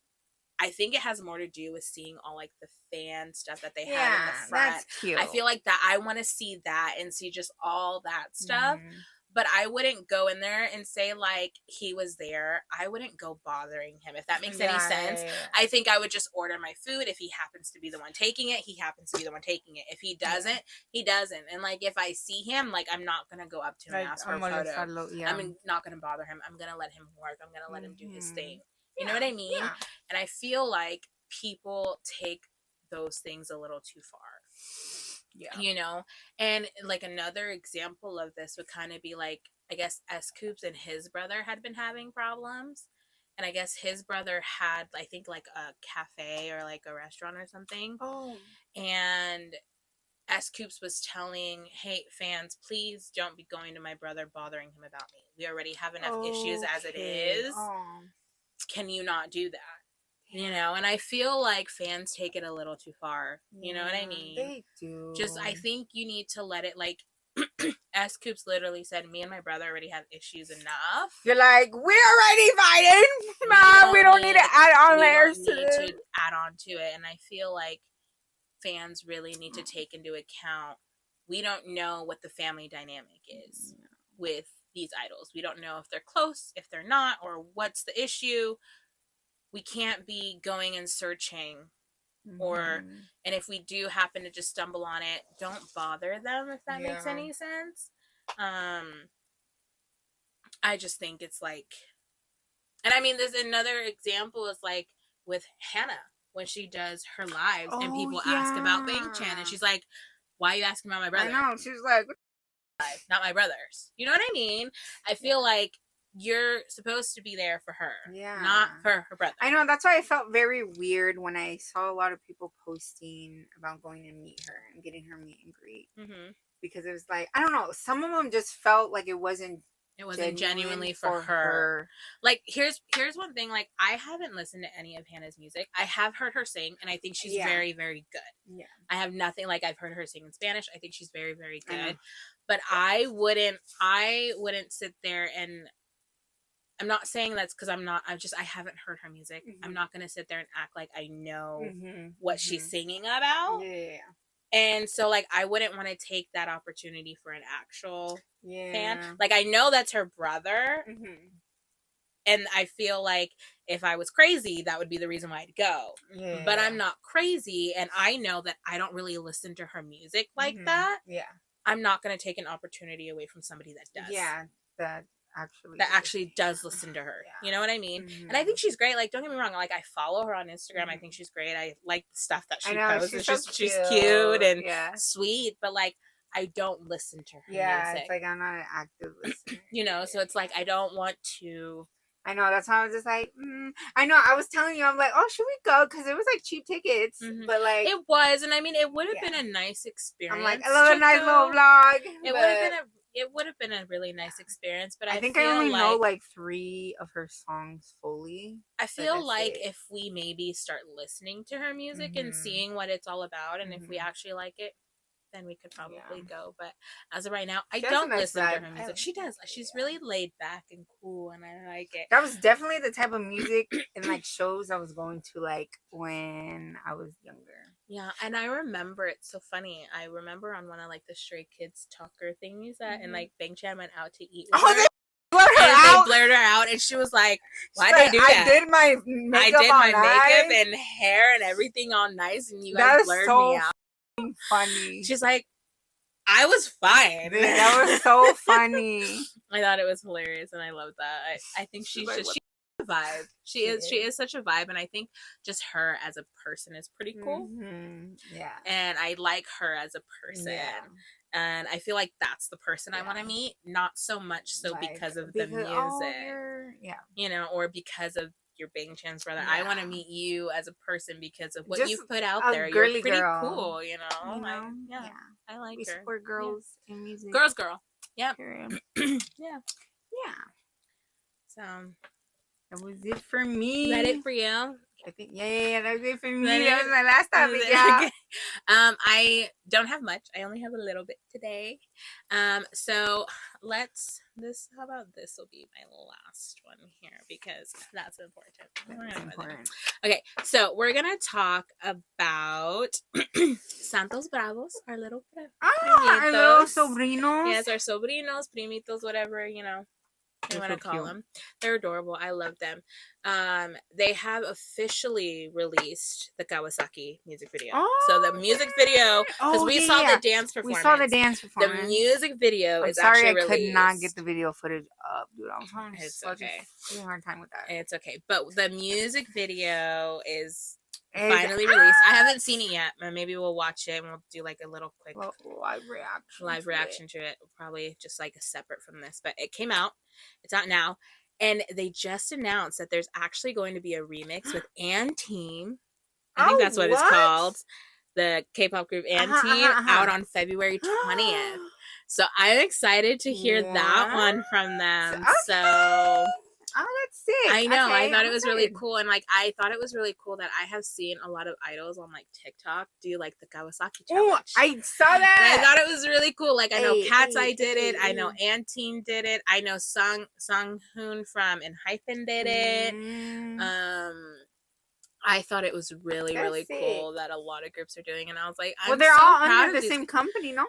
I think it has more to do with seeing all like the fan stuff that they had in the front. That's cute. I feel like that I want to see that and see just all that stuff. Mm-hmm. But I wouldn't go in there and say like he was there. I wouldn't go bothering him, if that makes any sense. I think I would just order my food. If he happens to be the one taking it, he happens to be the one taking it. If he doesn't, he doesn't. And like if I see him, like I'm not gonna go up to him and ask for a photo. I'm not gonna bother him. I'm gonna let him work. I'm gonna let him do his thing. You know what I mean? Yeah. And I feel like people take those things a little too far. Yeah. You know? And like another example of this would kind of be like, I guess S-Coops and his brother had been having problems. And I guess his brother had, I think, like a cafe or like a restaurant or something. Oh. And S-Coops was telling, hey, fans, please don't be going to my brother bothering him about me. We already have enough issues as it is. Oh. Can you not do that? You know, and I feel like fans take it a little too far. You know what I mean? They do. Just, I think you need to let it, like, S Coops literally said, me and my brother already have issues enough. You're like, we're already fighting. Mom, we don't need to add on layers to it. To add on to it. And I feel like fans really need to take into account, we don't know what the family dynamic is with these idols. We don't know if they're close, if they're not, or what's the issue. We can't be going and searching, or, and if we do happen to just stumble on it, don't bother them, if that makes any sense. I just think it's like, and I mean, there's another example is like with Hannah, when she does her lives and people ask about Bang Chan, and she's like, why are you asking about my brother? I know, she's like, not my brothers. You know what I mean? I feel like you're supposed to be there for her, not for her brother. I know, that's why I felt very weird when I saw a lot of people posting about going to meet her and getting her meet and greet. Because it was like, I don't know, some of them just felt like it wasn't genuinely for her. Like, here's one thing, like, I haven't listened to any of Hannah's music. I have heard her sing, and I think she's very, very good. I have nothing, like, I've heard her sing in Spanish. I think she's very, very good. But I wouldn't sit there and, I'm not saying that's because I haven't heard her music. I'm not going to sit there and act like I know what she's singing about. And so, like, I wouldn't want to take that opportunity for an actual fan. Like, I know that's her brother. And I feel like if I was crazy, that would be the reason why I'd go. But I'm not crazy. And I know that I don't really listen to her music like that. I'm not going to take an opportunity away from somebody that does. That actually does listen to her. You know what I mean? And I think she's great. Like, don't get me wrong. Like, I follow her on Instagram. I think she's great. I like the stuff that she posts. She's cute and sweet. But, like, I don't listen to her music. It's like I'm not an active listener. You know, so it's like I don't want to. I know, that's why I was just like, I know, I was telling you, I'm like, oh, should we go? Because it was like cheap tickets, but like it was, and I mean, it would have been a nice experience. I'm like, I love a nice little vlog. It would have been a really nice experience, but I think feel I only like, know like 3 of her songs fully. I feel like if we maybe start listening to her music and seeing what it's all about, and if we actually like it, then we could probably go. But as of right now, I don't listen to her music. She does. She's really laid back and cool, and I like it. That was definitely the type of music and like shows I was going to like when I was younger. Yeah, and I remember, it's so funny. I remember on one of like the Stray Kids talker thingies that, and like Bang Chan went out to eat with her. They blurred her out, and she was like, "Why did I do that? I did my makeup and hair and everything all nice, and you guys blurred me out." Funny. She's like, I was fine. That was so funny. I thought it was hilarious, and I love that. I think she's a vibe. She is such a vibe, and I think just her as a person is pretty cool. And I like her as a person. And I feel like that's the person I want to meet, not so much so because of the music, you know, or because of your Bang Chan's brother. I want to meet you as a person because of what just you've put out there. You're pretty cool, you know? I like her. Support girls in music. Girl. Yep. Yeah. So that was it for me. Is that it for you? I think that was it for me. That was my last topic, y'all. I don't have much. I only have a little bit today. So how about this will be my last one here because that's important. Okay, so we're gonna talk about Santos Bravos, our little our little sobrinos. Yes, our sobrinos, primitos, whatever, you know. I want to call them. They're adorable. I love them. They have officially released the Kawasaki music video. So the music video, because we saw the dance performance. We saw the dance performance. The music video is actually released. Sorry, I could not get the video footage up, dude. I'm having such a hard time with that. It's okay, but the music video is finally released. I haven't seen it yet, but maybe we'll watch it and we'll do like a little quick live reaction to it. Probably just like a separate from this, but it came out. It's out now, and they just announced that there's actually going to be a remix with And Team. I think that's what it's called. The K-pop group And Team out on February 20th. So I'm excited to hear that one from them. Okay. So Oh, that's sick. I know. Okay, I thought it was really cool. And like, I thought it was really cool that I have seen a lot of idols on like TikTok do like the Kawasaki challenge. Oh, I saw that. And I thought it was really cool. Like, I know Cat's Eye did it. I know Antine did it. I know Sung Hoon from Enhypen did it. I thought it was really, really cool that a lot of groups are doing. And I was like, well, they're all under the same company, no?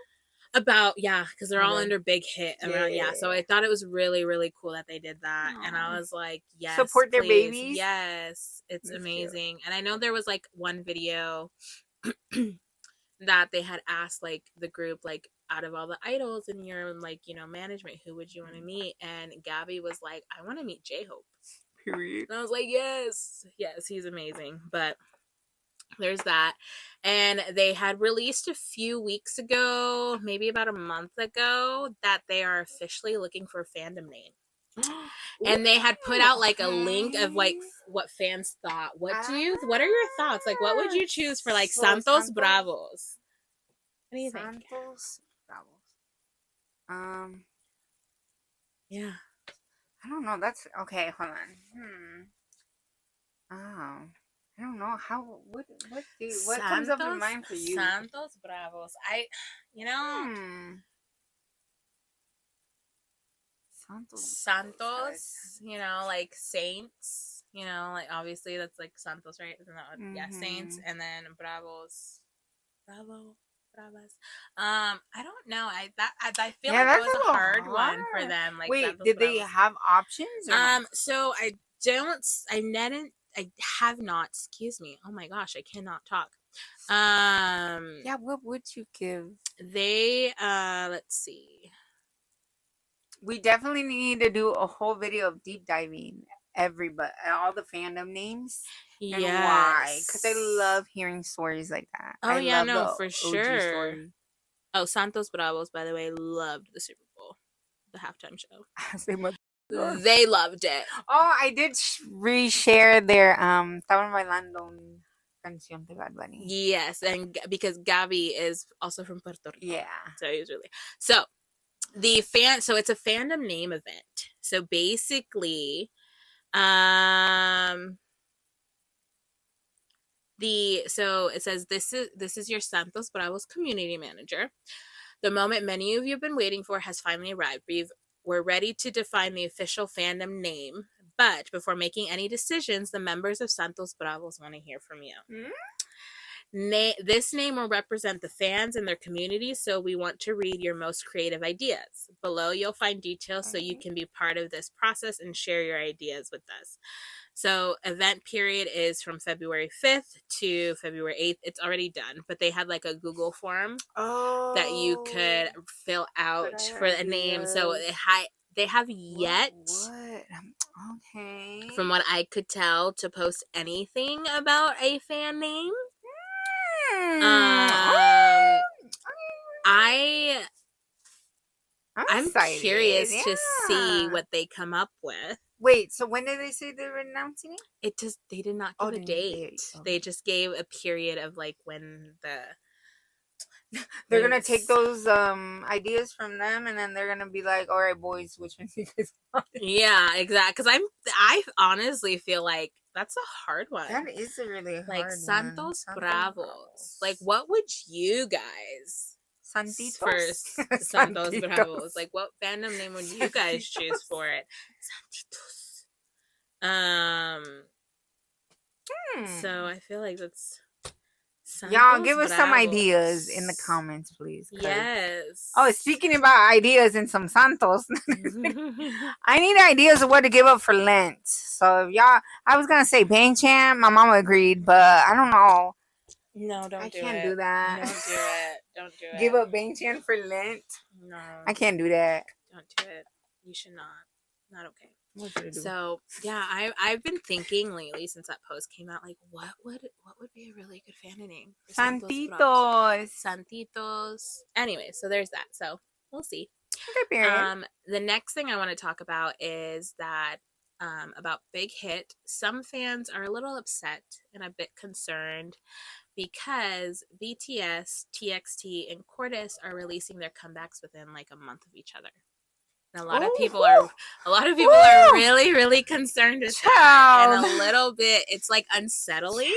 Because they're all under Big Hit around. Yeah. So I thought it was really, really cool that they did that. Aww. And I was like, yes, support their babies. Yes, it's amazing. Cute. And I know there was like one video that they had asked like the group, like, out of all the idols in your like, you know, management, who would you want to meet? And Gabby was like, I want to meet J-Hope. Period. And I was like, yes, he's amazing. But there's that. And they had released a few weeks ago, maybe about a month ago, that they are officially looking for a fandom name. And they had put out like a link of like what fans thought. What are your thoughts? Like, what would you choose for like Santos Bravos? What do you think? Santos Bravos. Yeah. I don't know. That's okay. Hold on. Oh, I don't know how. What comes up in mind for you? Santos Bravos. Santos. You know, like saints. You know, like obviously that's like Santos, right? Isn't that what, yeah, saints, and then Bravos. Bravas. I don't know. I feel like that was a hard one for them. Like, wait, did they have options? So I have not. Excuse me. Oh my gosh, I cannot talk. Yeah. What would you give? They let's see. We definitely need to do a whole video of deep diving all the fandom names. And why? Because I love hearing stories like that. Oh, yeah, no, for sure. Oh, Santos Bravos, by the way, loved the Super Bowl, the halftime show. They loved it. Oh, I did reshare their Estaban Bailando canción de Bad Bunny. Yes, and because Gabby is also from Puerto Rico. Yeah. So it's a fandom name event. So basically, so it says this is your Santos Bravos community manager. The moment many of you have been waiting for has finally arrived. We're ready to define the official fandom name, but before making any decisions, the members of Santos Bravos want to hear from you. This name will represent the fans and their communities, so we want to read your most creative ideas. Below, you'll find details so you can be part of this process and share your ideas with us. So event period is from February 5th to February 8th. It's already done, but they had like a Google form that you could fill out for a name. So they have yet, okay, from what I could tell, to post anything about a fan name. I'm curious to see what they come up with. Wait, so when did they say they were announcing it? They did not give a date. They just gave a period of like when they're gonna take those ideas from them, and then they're gonna be like, all right, boys, which one you guys want? Yeah, exactly. Because I honestly feel like that's a hard one. That is a really hard one. Santos Bravos. Like, what would you guys Santitos? First, Santos Bravos. Like, what fandom name would you guys choose for it? Santitos. So I feel like that's Santos y'all give us Bravos. some ideas in the comments, please. Yes. Oh, speaking about ideas and some Santos, I need ideas of what to give up for Lent. So if y'all, I was gonna say Bang Chan. My mama agreed, but I don't know. No, I can't do that. Don't do it. Give up Bang Chan for Lent? No. I can't do that. Don't do it. You should not. Not okay. So yeah, I've been thinking lately since that post came out, like what would be a really good fan name for Santitos. Anyway, so there's that. So we'll see. Okay, the next thing I want to talk about is that about Big Hit. Some fans are a little upset and a bit concerned because BTS, TXT, and Cordis are releasing their comebacks within like a month of each other. And a lot of people are really, really concerned with that. And a little bit, it's like unsettling.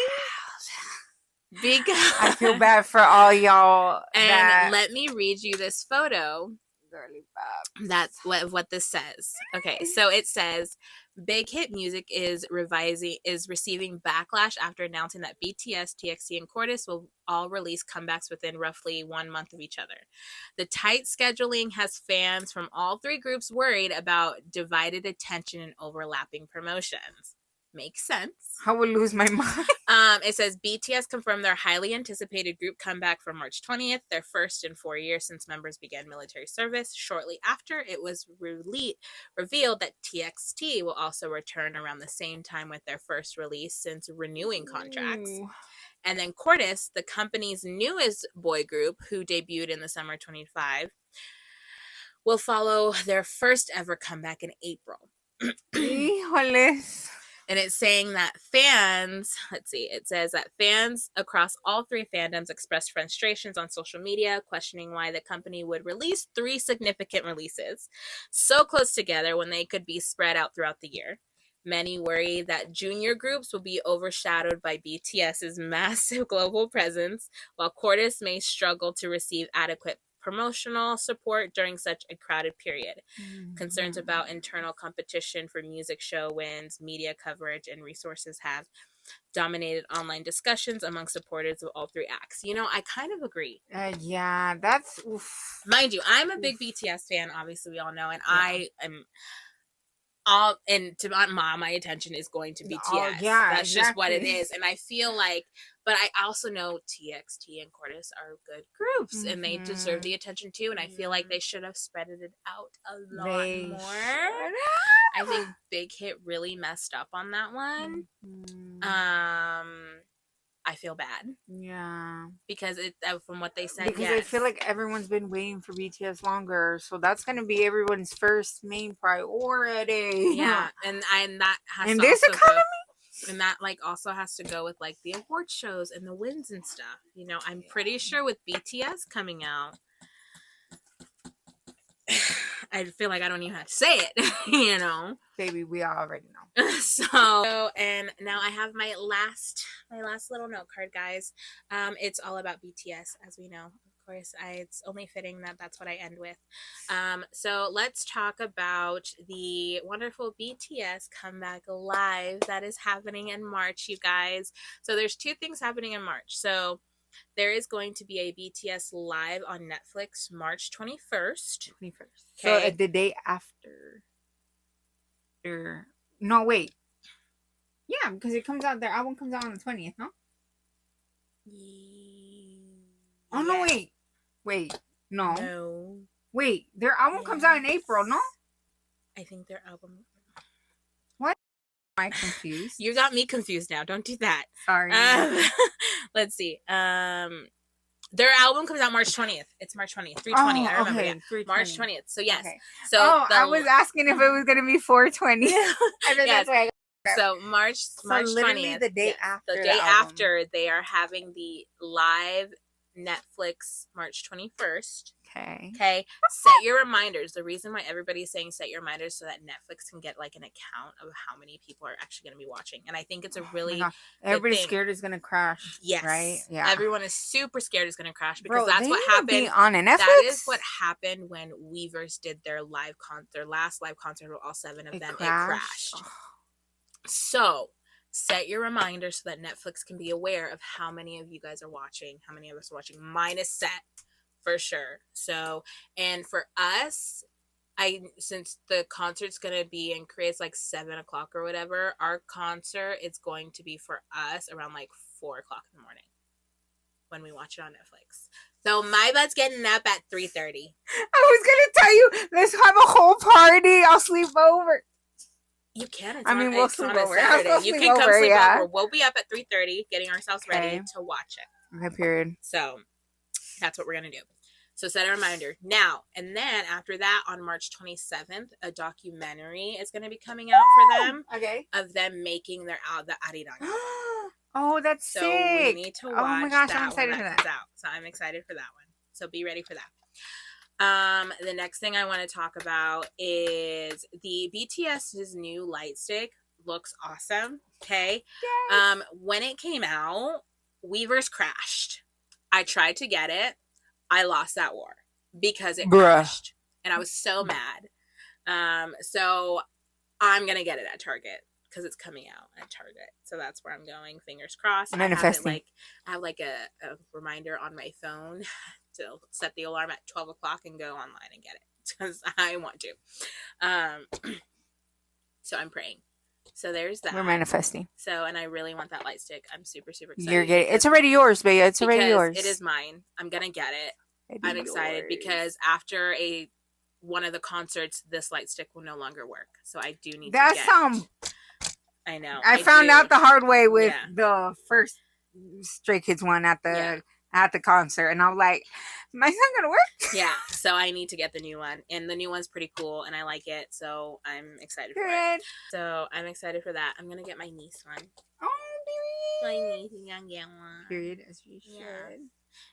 Because I feel bad for all y'all. And let me read you this photo. That's what this says. Okay, so it says Big Hit Music is receiving backlash after announcing that BTS, TXT, and Cordis will all release comebacks within roughly 1 month of each other. The tight scheduling has fans from all three groups worried about divided attention and overlapping promotions. Makes sense. I would lose my mind. It says BTS confirmed their highly anticipated group comeback for March 20th, their first in 4 years since members began military service. Shortly after, it was revealed that TXT will also return around the same time with their first release since renewing contracts. Ooh. And then Cordis, the company's newest boy group, who debuted in the summer 25, will follow their first ever comeback in April. Híjoles. And it's saying that it says that fans across all three fandoms expressed frustrations on social media, questioning why the company would release 3 significant releases so close together when they could be spread out throughout the year. Many worry that junior groups will be overshadowed by BTS's massive global presence, while Cordis may struggle to receive adequate promotional support during such a crowded period. Mm-hmm. Concerns about internal competition for music show wins, media coverage, and resources have dominated online discussions among supporters of all 3 acts. You know, I kind of agree. Yeah, that's... Oof. Mind you, I'm a big BTS fan, obviously we all know, and I am... my attention is going to BTS. Oh, yeah, that's exactly. Just what it is. And I feel like, but I also know TXT and Cordis are good groups, and they deserve the attention too. And I feel like they should have spread it out a lot more. I think Big Hit really messed up on that one. I feel bad. Yeah. Because from what they said, because I feel like everyone's been waiting for BTS longer, so that's going to be everyone's first main priority. Yeah, and that has in to this economy. And that also has to go with the award shows and the wins and stuff. You know, I'm pretty sure with BTS coming out, I feel like I don't even have to say it. You know, baby, we already know. So, and now I have my last little note card, guys. It's all about BTS, as we know. Of course, it's only fitting that that's what I end with. So let's talk about the wonderful BTS Comeback Live that is happening in March, you guys. So there's 2 things happening in March. So there is going to be a BTS Live on Netflix March 21st. 21st. Okay. So the day after. No, wait. Yeah, because it comes out, their album comes out on the 20th, no? Yeah. Oh, no, wait. Wait. No. No. Wait, their album comes out in April, no? I think their album... What? Am I confused? You got me confused now. Don't do that. Sorry. Let's see. Their album comes out March 20th. It's March 20th. 320. I remember. Okay. Yeah. March 20th. So, yes. Okay. So I was asking if it was going to be 420. Yes. That's why so March 20th. The day after. The day after, they are having the live Netflix March 21st. Okay. Set your reminders. The reason why everybody's saying set your reminders so that Netflix can get an account of how many people are actually going to be watching. And I think it's a really everybody's scared it's going to crash. Yes. Right? Yeah. Everyone is super scared it's going to crash because that's what happened on Netflix. That is what happened when Weverse did their last live concert with all 7 of them. It crashed. Oh. So set your reminder so that Netflix can be aware of how many of you guys are watching, how many of us are watching. Mine is set. For sure. So, and for us, since the concert's gonna be in Korea, it's 7 o'clock or whatever. Our concert is going to be for us around 4 o'clock in the morning when we watch it on Netflix. So my butt's getting up at 3:30. I was gonna tell you, let's have a whole party. I'll sleep over. You can. We'll sleep over. You can come sleep over. We'll be up at 3:30, getting ourselves ready to watch it. Okay. Period. So that's what we're gonna do. So set a reminder now. And then after that, on March 27th, a documentary is going to be coming out for them. Okay. Of them making the Arirang. Oh, that's so sick. We need to watch my gosh, that I'm excited for that. So I'm excited for that one. So be ready for that. The next thing I want to talk about is the BTS's new light stick. Looks awesome. Okay. Yes. When it came out, Weavers crashed. I tried to get it. I lost that war because it crashed, and I was so mad. So I'm gonna get it at Target because it's coming out at Target. So that's where I'm going. Fingers crossed. Manifesting. I have like a reminder on my phone to set the alarm at 12 o'clock and go online and get it because I want to. So I'm praying. So there's that. We're manifesting. So, and I really want that light stick. I'm super, super excited. You're getting it's already yours, babe. It's already yours. It is mine. I'm gonna get it. I'm excited because after one of the concerts, this light stick will no longer work. So I do need to get it. I know. I found out the hard way with the first Stray Kids one at the concert, and I was like, "My son gonna work?" Yeah. So I need to get the new one, and the new one's pretty cool, and I like it. So I'm excited for it. So I'm excited for that. I'm gonna get my niece one. Oh, baby. My niece is gonna get one. Period. As you should. Yeah.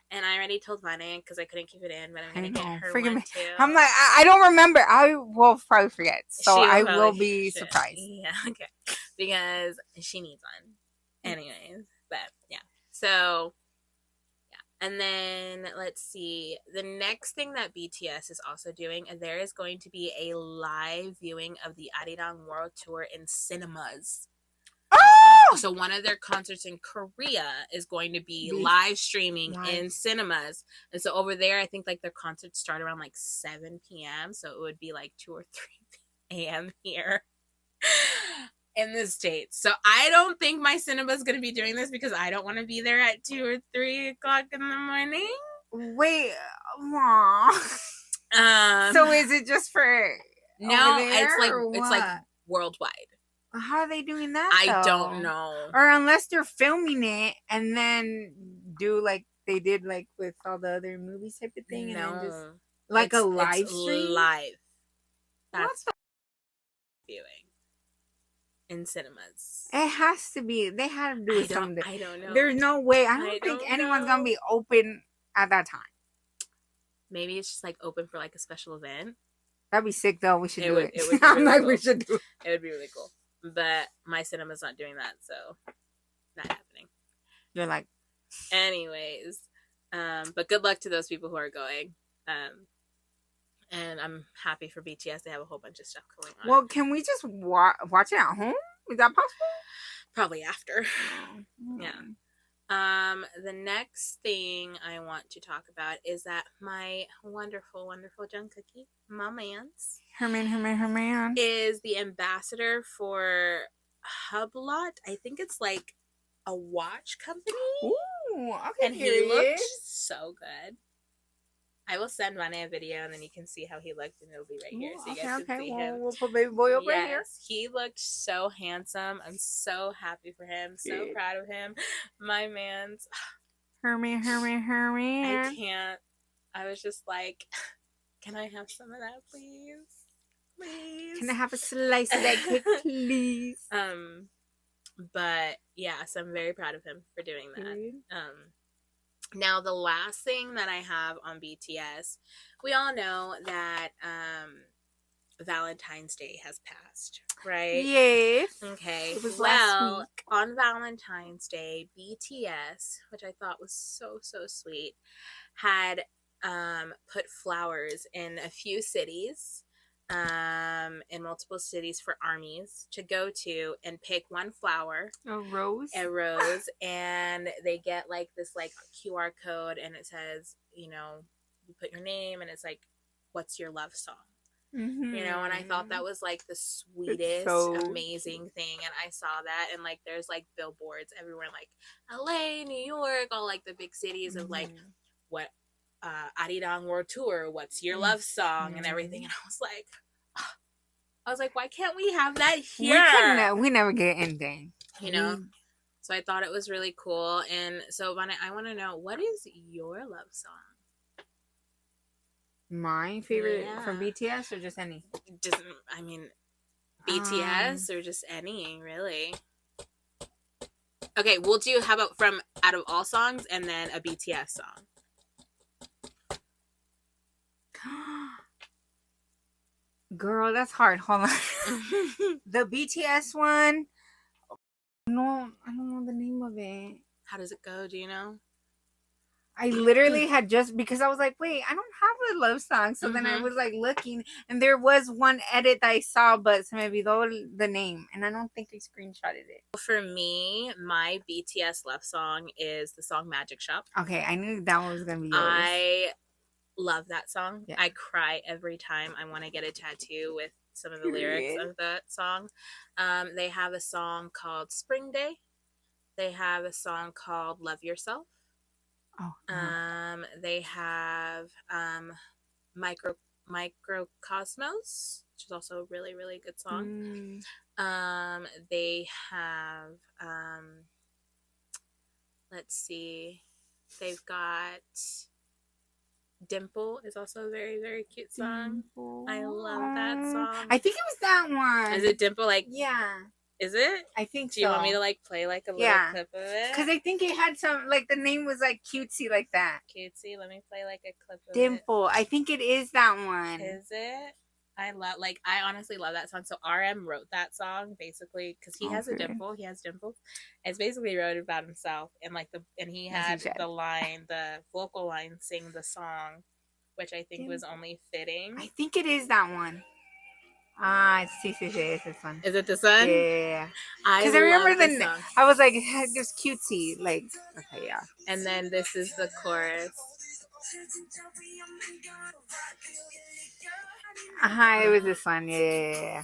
And I already told Vanya because I couldn't keep it in, but I'm gonna get her one too. I'm like, I don't remember. I will probably forget, so I will be surprised. Yeah, okay, because she needs one, anyways. But yeah, so yeah, and then let's see. The next thing that BTS is also doing, there is going to be a live viewing of the Arirang World Tour in cinemas. So one of their concerts in Korea is going to be live streaming in cinemas. And so over there, I think like their concerts start around like 7 p.m. So it would be like 2 or 3 a.m. here in the States. So I don't think my cinema is going to be doing this because I don't want to be there at 2 or 3 o'clock in the morning. Wait, so is it just for no, it's like worldwide. How are they doing that? I don't know. Or unless they're filming it and then do like they did like with all the other movies type of thing, and then just like a live stream. Live. That's viewing in cinemas. It has to be. They had to do something. I don't know. There's no way. I don't think anyone's gonna be open at that time. Maybe it's just like open for like a special event. That'd be sick though. We should do it. It would be I'm like, cool. we should do it. It would be really cool. But my cinema's not doing that, so not happening. You're like, anyways, but good luck to those people who are going. And I'm happy for BTS. They have a whole bunch of stuff going on. Well, can we just watch it at home? Is that possible? Probably after. Yeah. The next thing I want to talk about is that my wonderful, wonderful Jungkookie, my man's, Herman, is the ambassador for Hublot. I think it's like a watch company. Ooh, okay. And he looked so good. I will send Vanya a video, and then you can see how he looked, and it'll be right here, so you guys can see him. We'll put baby boy over here. He looked so handsome. I'm so happy for him. So proud of him. My man's Herman. I can't. I was just like, can I have some of that, please? Please. Can I have a slice of that cake, please? But yeah, so I'm very proud of him for doing that. Now, the last thing that I have on BTS, we all know that Valentine's Day has passed, right? Yes. Okay. It was last week. On Valentine's Day, BTS, which I thought was so, so sweet, had put flowers in a few cities, in multiple cities for armies to go to and pick one flower, a rose, and they get like this like QR code, and it says, you know, you put your name, and it's like, what's your love song? You know, and I thought that was like the sweetest, amazing thing. And I saw that, and like there's like billboards everywhere, like LA, New York, all like the big cities of like what Arirang World Tour, what's your love song, and everything. And I was like, why can't we have that here? We never get anything, you know. So I thought it was really cool. And so Vanna, I want to know, what is your love song? My favorite from BTS, or just any? Just, I mean, BTS or just any, really. Okay, we'll do, how about from out of all songs, and then a BTS song. Girl, that's hard. Hold on. The BTS one. No, I don't know the name of it. How does it go? Do you know? I literally had just because I was like, wait, I don't have a love song. So then I was like looking, and there was one edit that I saw, but se me olvidó the name, and I don't think I screenshotted it. For me, my BTS love song is the song Magic Shop. Okay, I knew that one was gonna be yours. I love that song. Yeah. I cry every time I want to get a tattoo with some of the lyrics of that song. They have a song called Spring Day. They have a song called Love Yourself. Oh. They have Microcosmos, which is also a really, really good song. They have let's see. They've got Dimple is also a very, very cute song. Dimple. I love that song. I think it was that one. Is it Dimple? Like, yeah. Is it? I think so. Do you want me to like play like a little clip of it? Because I think it had some, like the name was like cutesy like that. Cutesy? Let me play like a clip of Dimple. I think it is that one. Is it? I honestly love that song. So RM wrote that song basically because he has a dimple. He has dimples. It's basically wrote about himself and he had the vocal line sing the song, which I think was only fitting. I think it is that one. It's this one. Is it this one? Yeah. Because I remember song. I was like, it was cutesy. Like, okay, yeah. And then this is the chorus. It was this one. Yeah.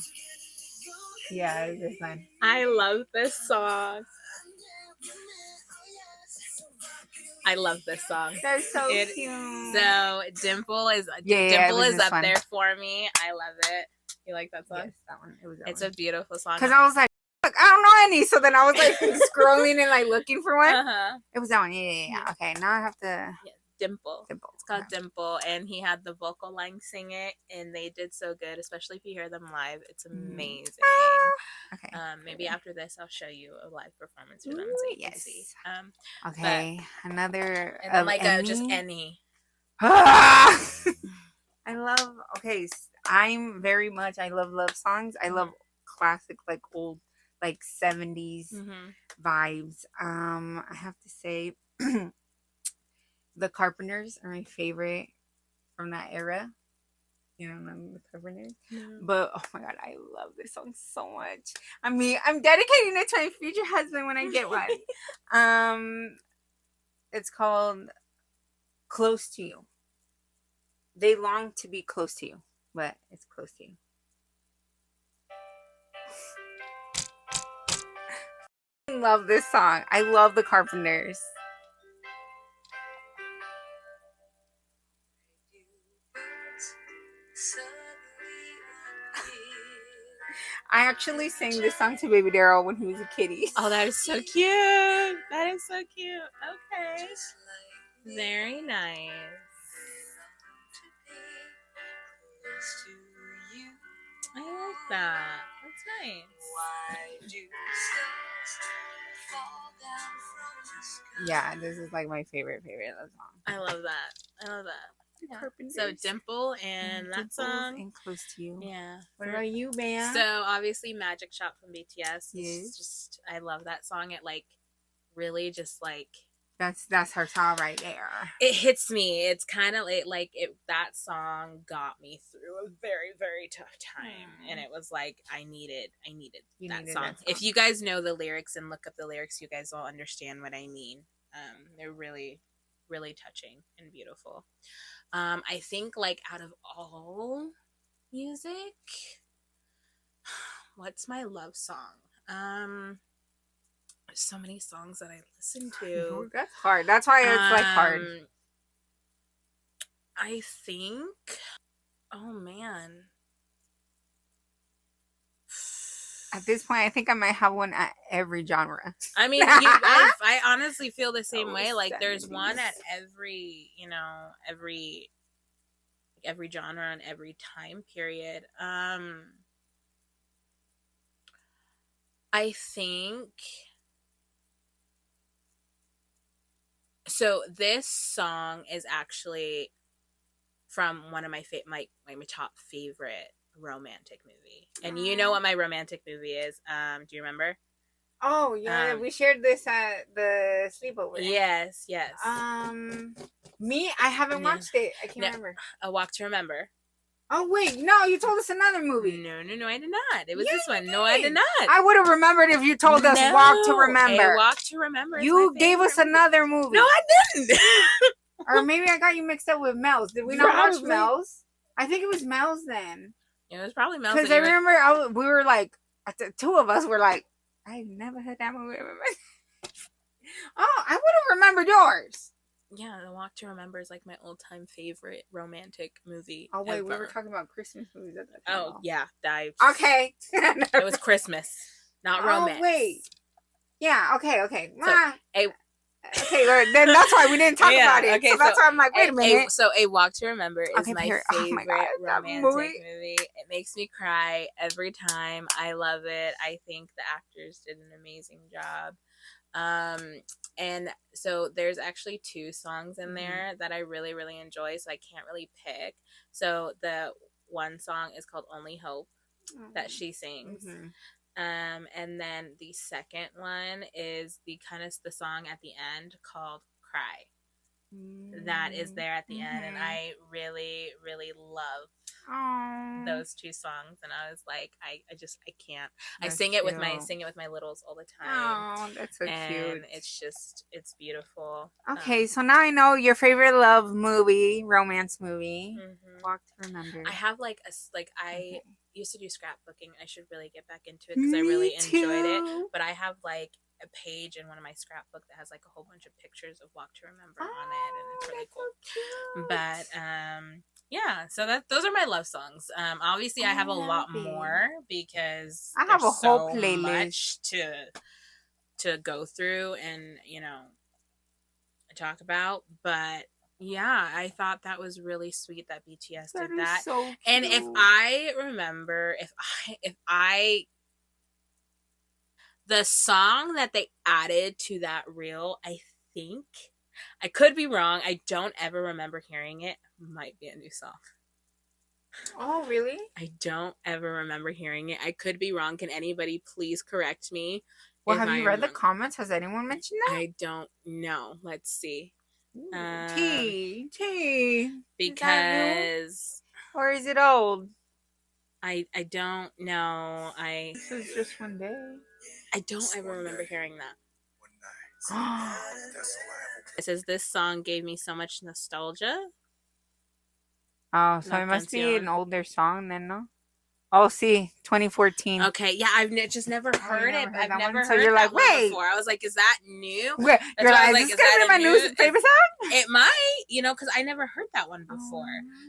Yeah, it was this one. I love this song. I love this song. They're so cute. So Dimple is up there for me. I love it. You like that song? Yes, that one. It's a beautiful song. Because I was like, look, I don't know any. So then I was like scrolling and like looking for one. It was that one. Yeah. Okay, now I have to. Yeah. Dimple. It's called Dimple, and he had the vocal line sing it, and they did so good. Especially if you hear them live, it's amazing. Okay. Maybe after this, I'll show you a live performance for them so you can see. Okay, another. And then just any. I love. Okay, I love love songs. I love classic, like old, like 70s vibes. I have to say. The Carpenters are my favorite from that era. You know, the Carpenters. But oh my god, I love this song so much. I mean, I'm dedicating it to my future husband when I get one. It's called Close to You. They long to be close to you, but it's close to you. I love this song. I love the Carpenters. I actually sang this song to Baby Daryl when he was a kitty. Oh, that is so cute. That is so cute. Okay. Very nice. I like that. That's nice. Yeah, this is like my favorite love song. I love that. Yeah. So Dimple and that song and Close to You. Yeah. What about you, Bam? So obviously Magic Shop from BTS. Yes. Just I love that song. It like really just like that's her song right there. It hits me. It's kind of like that song got me through a very, very tough time, and it was like I needed that song. If you guys know the lyrics and look up the lyrics, you guys will understand what I mean. They're really, really touching and beautiful. I think like out of all music, what's my love song? There's so many songs that I listen to. That's hard. That's why it's like hard. I think. Oh man. At this point, I think I might have one at every genre. I mean, I honestly feel the same way. Like, there's one at every genre and every time period. I think. So this song is actually from one of my my top favorite romantic movie. And you know what my romantic movie is? Do you remember? Oh yeah, we shared this at the sleepover. Yes. Me, I haven't watched it. I can't remember. A Walk to Remember. Oh wait, no, you told us another movie. No, I did not. It was this one. No, I did not. I would have remembered if you told us Walk to Remember. A Walk to Remember. You gave us another movie. No, I didn't. Or maybe I got you mixed up with Mel's. Did we not watch Mel's? I think it was Mel's then. It was probably Mel's. Because I remember we were like, the two of us were like, I've never heard that movie. Oh, I would have remembered yours. Yeah, The Walk to Remember is like my all-time favorite romantic movie. Oh wait, we were talking about Christmas movies at that time. Oh yeah, okay. It was Christmas, not romance. Oh wait, yeah, okay. So, okay, then that's why we didn't talk about it. Okay, so that's why I'm like, wait a minute. A Walk to Remember is my favorite romantic movie. It makes me cry every time. I love it. I think the actors did an amazing job. And so there's actually 2 songs in there that I really, really enjoy, so I can't really pick. So the one song is called Only Hope that she sings. And then the second one is the song at the end called Cry. That is there at the end, and I really, really love those 2 songs. And I was like, I can't. That's I sing it with my littles all the time. Oh, that's so and cute. It's beautiful. Okay, so now I know your favorite romance movie. Walk to Remember. I have I used to do scrapbooking. I should really get back into it because I really enjoyed it. But I have like a page in one of my scrapbook that has like a whole bunch of pictures of Walk to Remember on it, and it's really cool. So but yeah, so those are my love songs. Obviously I have a lot more because I have a whole playlist much to go through and talk about. But yeah, I thought that was really sweet that BTS did that. So cute. And if I remember, if I the song that they added to that reel, I think, I could be wrong, I don't ever remember hearing it, might be a new song. Oh, really? I don't ever remember hearing it. I could be wrong. Can anybody please correct me? Well, have you read the comments? Has anyone mentioned that? I don't know. Let's see. T. Because... Or is it old? I don't know. This is just one day. I don't ever remember hearing that. It says this song gave me so much nostalgia. Oh, so it must be an older song then, no? Oh, see, 2014. Okay, yeah, I've just never heard it. I've never heard so you're that like, wait. before. I was like, is that new? You're like, is this gonna be my new favorite song? It might, because I never heard that one before.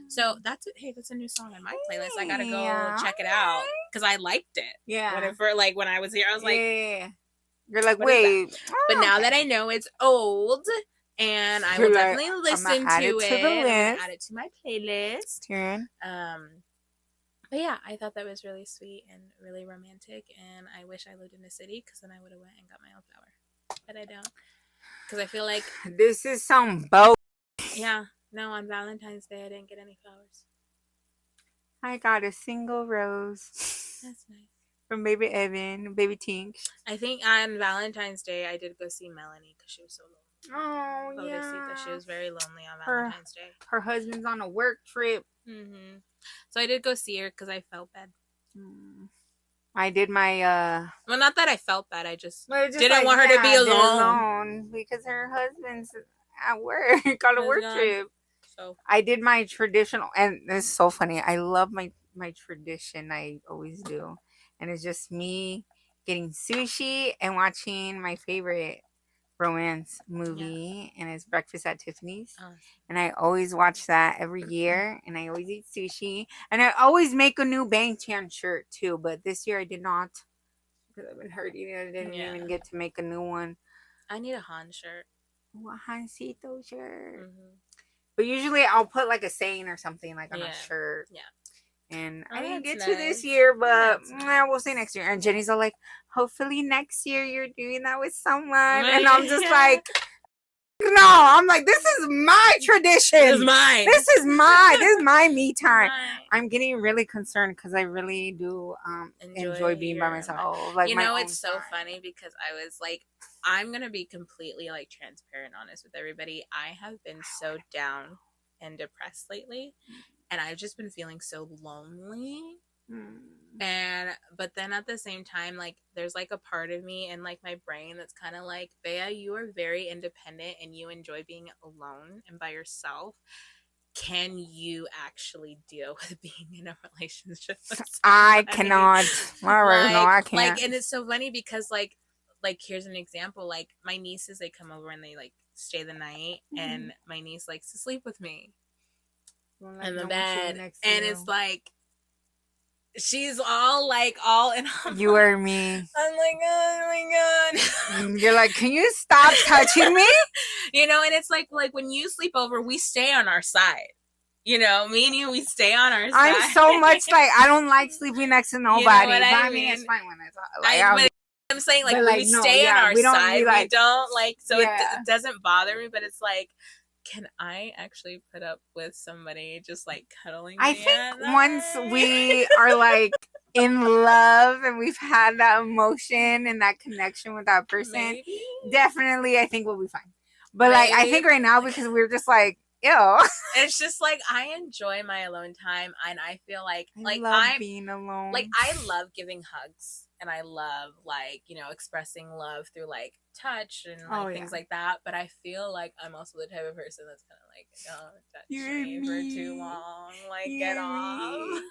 So that's a new song on my playlist. I gotta go check it out because I liked it. Yeah. When I was here, I was like, yeah. You're like, wait. But now that I know it's old, and I will definitely listen to it. Add it to my playlist. But yeah, I thought that was really sweet and really romantic, and I wish I lived in a city because then I would have went and got my own flower. But I don't, because I feel like this is some boat. Yeah, no, on Valentine's Day I didn't get any flowers. I got a single rose. That's nice. From Baby Evan, Baby Tink. I think on Valentine's Day I did go see Melanie because she was so lonely. Oh, yeah. She was very lonely on Valentine's Day. Her husband's on a work trip. So I did go see her because I felt bad. I did my well, not that I felt bad. I just didn't want her to be alone because her husband's at work on a work trip. So I did my traditional, and it's so funny. I love my tradition. I always do, and it's just me getting sushi and watching my favorite romance movie, and it's Breakfast at Tiffany's. And I always watch that every year, and I always eat sushi, and I always make a new Bang Chan shirt too, but this year I did not because I've been hurting. I didn't even get to make a new one. I need a Han shirt. A Hansito shirt. But usually I'll put like a saying or something like on a shirt. And I didn't get to this year, but we'll see next year. And Jenny's all like, hopefully next year you're doing that with someone. And I'm just like, no. I'm like, this is my tradition. This is mine. This is my me time. Mine. I'm getting really concerned because I really do enjoy being by myself. Like, you know, it's so funny because I was like, I'm gonna be completely like transparent, honest with everybody. I have been so down and depressed lately, and I've just been feeling so lonely. But then at the same time, like, there's like a part of me and like my brain that's kind of like, Bea, you are very independent and you enjoy being alone and by yourself. Can you actually deal with being in a relationship with somebody? I cannot. No, I can't. Like, and it's so funny because like here's an example. Like, my nieces, they come over and they like stay the night, and my niece likes to sleep with me in the bed, and it's like, she's all in. You or me. I'm like, oh my god. You're like, can you stop touching me? You know, and it's like when you sleep over, we stay on our side. You know, me and you, we stay on our side. I'm so much like, I don't like sleeping next to nobody. You know but I mean, it's fine when it's like, I'm saying, like, when we stay on our side, we don't like, so it doesn't bother me, but it's like, can I actually put up with somebody just like cuddling me? I think once we are like in love and we've had that emotion and that connection with that person, definitely I think we'll be fine. But like, I think right now, because we're just like, ew. It's just like, I enjoy my alone time, and I feel like I love being alone. Like, I love giving hugs, and I love, like, you know, expressing love through like touch and like things like that. But I feel like I'm also the type of person that's kind of like, don't touch me for too long. Like, get off.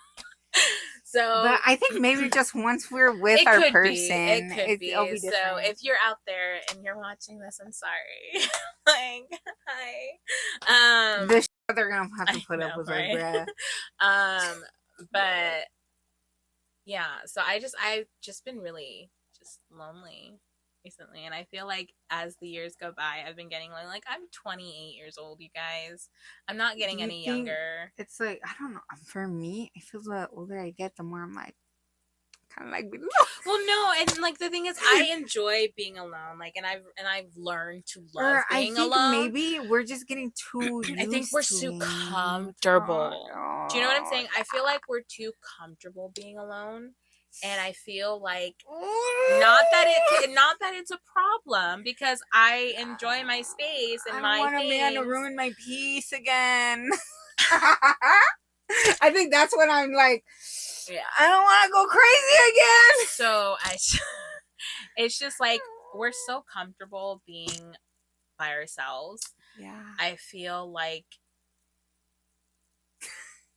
So, but I think maybe just once we're with our person, it could be. So if you're out there and you're watching this, I'm sorry. Like, hi. The shit they're gonna have to put up with, right? Like, bruh. But yeah, so I've just been really just lonely recently, and I feel like as the years go by, I've been getting like I'm 28 years old, you guys. I'm not getting any younger. It's like, I don't know. For me, I feel the older I get, the more I'm like, kind of like, well, no, and like the thing is, I enjoy being alone. Like, and I've learned to love being alone. Maybe we're just getting too. I think we're too comfortable. Oh, do you know what I'm saying? I feel like we're too comfortable being alone. And I feel like not that it's a problem, because I enjoy my space and my things. I don't want a man to ruin my peace again. I think that's when I'm like, I don't want to go crazy again. So it's just like, we're so comfortable being by ourselves. Yeah. I feel like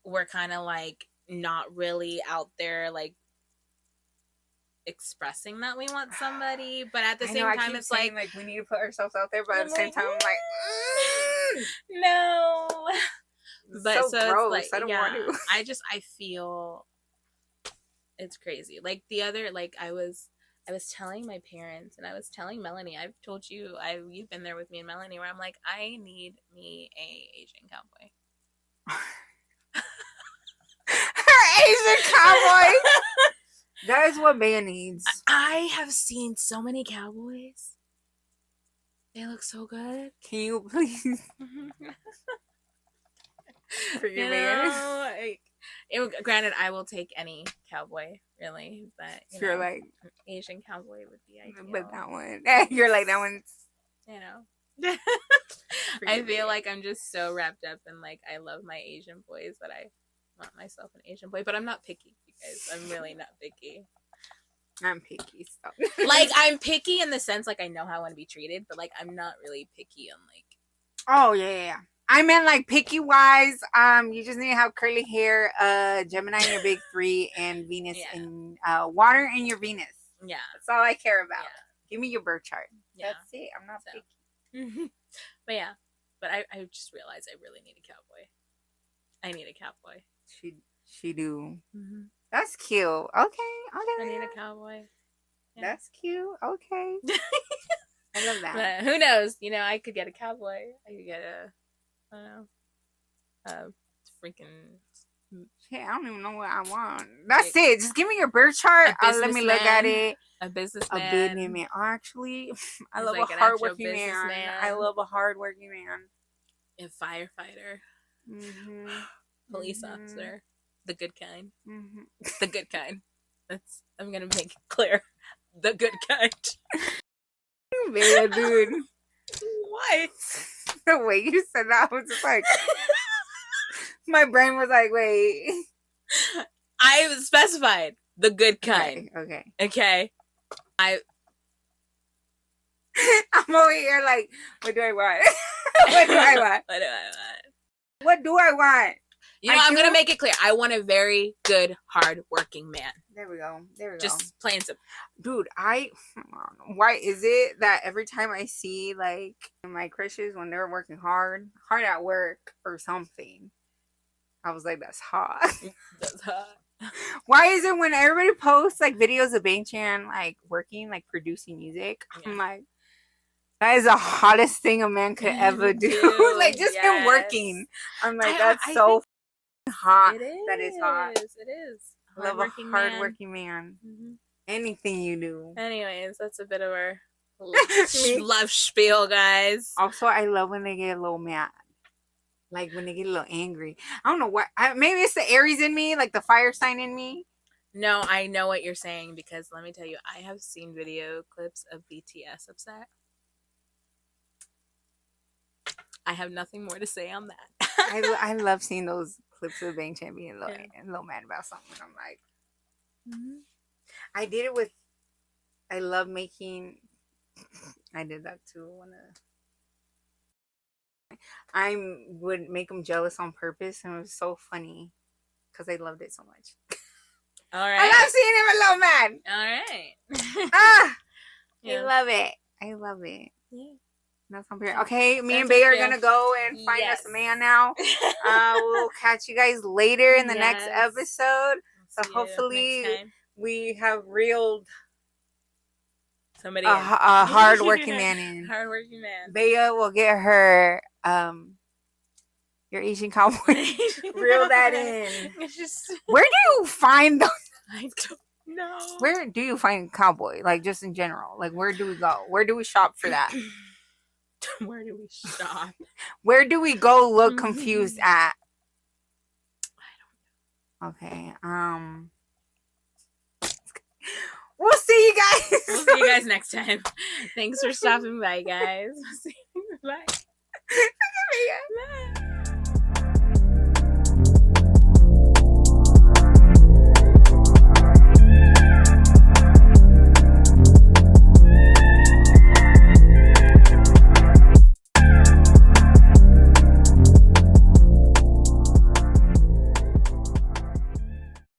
we're kind of like not really out there like expressing that we want somebody, but at the same time, it's like we need to put ourselves out there, but at the same time, I'm like, no. But so gross. It's like, I don't want to. I feel it's crazy. Like the other, like I was telling my parents, and I was telling Melanie, I've told you, you've been there with me and Melanie, where I'm like, I need me a Asian cowboy. Her Asian cowboy. That is what Bea needs. I have seen so many cowboys. They look so good. Can you please? For your granted, I will take any cowboy, really, but you're like, an Asian cowboy would be ideal. But that one, you're like, that one's, you know. I feel like I'm just so wrapped up in like, I love my Asian boys that I want myself an Asian boy, but I'm not picky, you guys. I'm really not picky. I'm picky, so. Like, I'm picky in the sense, like, I know how I want to be treated, but like, I'm not really picky on like. Oh yeah. I meant like picky wise. You just need to have curly hair, Gemini in your big 3, and Venus in water in your Venus. Yeah, that's all I care about. Yeah. Give me your birth chart. Yeah, that's it. I'm not picky. But yeah, but I just realized I really need a cowboy. I need a cowboy. She do. Mm-hmm. That's cute. Okay. I need a cowboy. Yeah. That's cute. Okay. I love that. But who knows? You know, I could get a cowboy. I could get I don't know, freaking. Shit, I don't even know what I want. That's like, it. Just give me your birth chart. Let me look at it. A businessman. A businessman. Actually, I love a hardworking man. I love a hardworking man. A firefighter. Mm-hmm. Police officer. The good kind. Mm-hmm. The good kind. I'm gonna make it clear. The good kind. Man, dude. What? The way you said that, I was just like, my brain was like, wait. I specified the good kind. Okay. I'm over here like, what do I want? What do I want? What do I want? I'm going to make it clear. I want a very good, hard-working man. There we go. Just plain simple. Dude, why is it that every time I see, like, my crushes when they're working hard at work or something, I was like, that's hot. That's hot. Why is it when everybody posts, like, videos of Bang Chan, like, working, like, producing music, I'm like, that is the hottest thing a man could ever do. Like, just him working. I'm like, that's so hot. That is hot. It is. I love a hardworking man. Mm-hmm. Anything you do. Anyways, that's a bit of our love spiel, guys. Also, I love when they get a little mad. Like, when they get a little angry. I don't know what. Maybe it's the Aries in me, like the fire sign in me. No, I know what you're saying because let me tell you, I have seen video clips of BTS upset. I have nothing more to say on that. I love seeing those clips of Bang Chan being a little mad about something. I'm like, I did it with. I love making. I did that too. I would make them jealous on purpose, and it was so funny because I loved it so much. All right. I love seeing him a little mad. All right. I love it. I love it. Yeah. That's okay, me and Bay are gonna go and find us a man now. We'll catch you guys later in the next episode. So hopefully we have reeled somebody a hard-working man in. Hard-working man. Bea will get her your Asian cowboy. Reel that in. Where do you find those? I don't know. Where do you find cowboy? Like, just in general. Like, where do we go? Where do we shop for that? Where do we shop? Where do we go look confused at? I don't know. Okay. We'll see you guys. We'll see you guys next time. Thanks for stopping by, guys.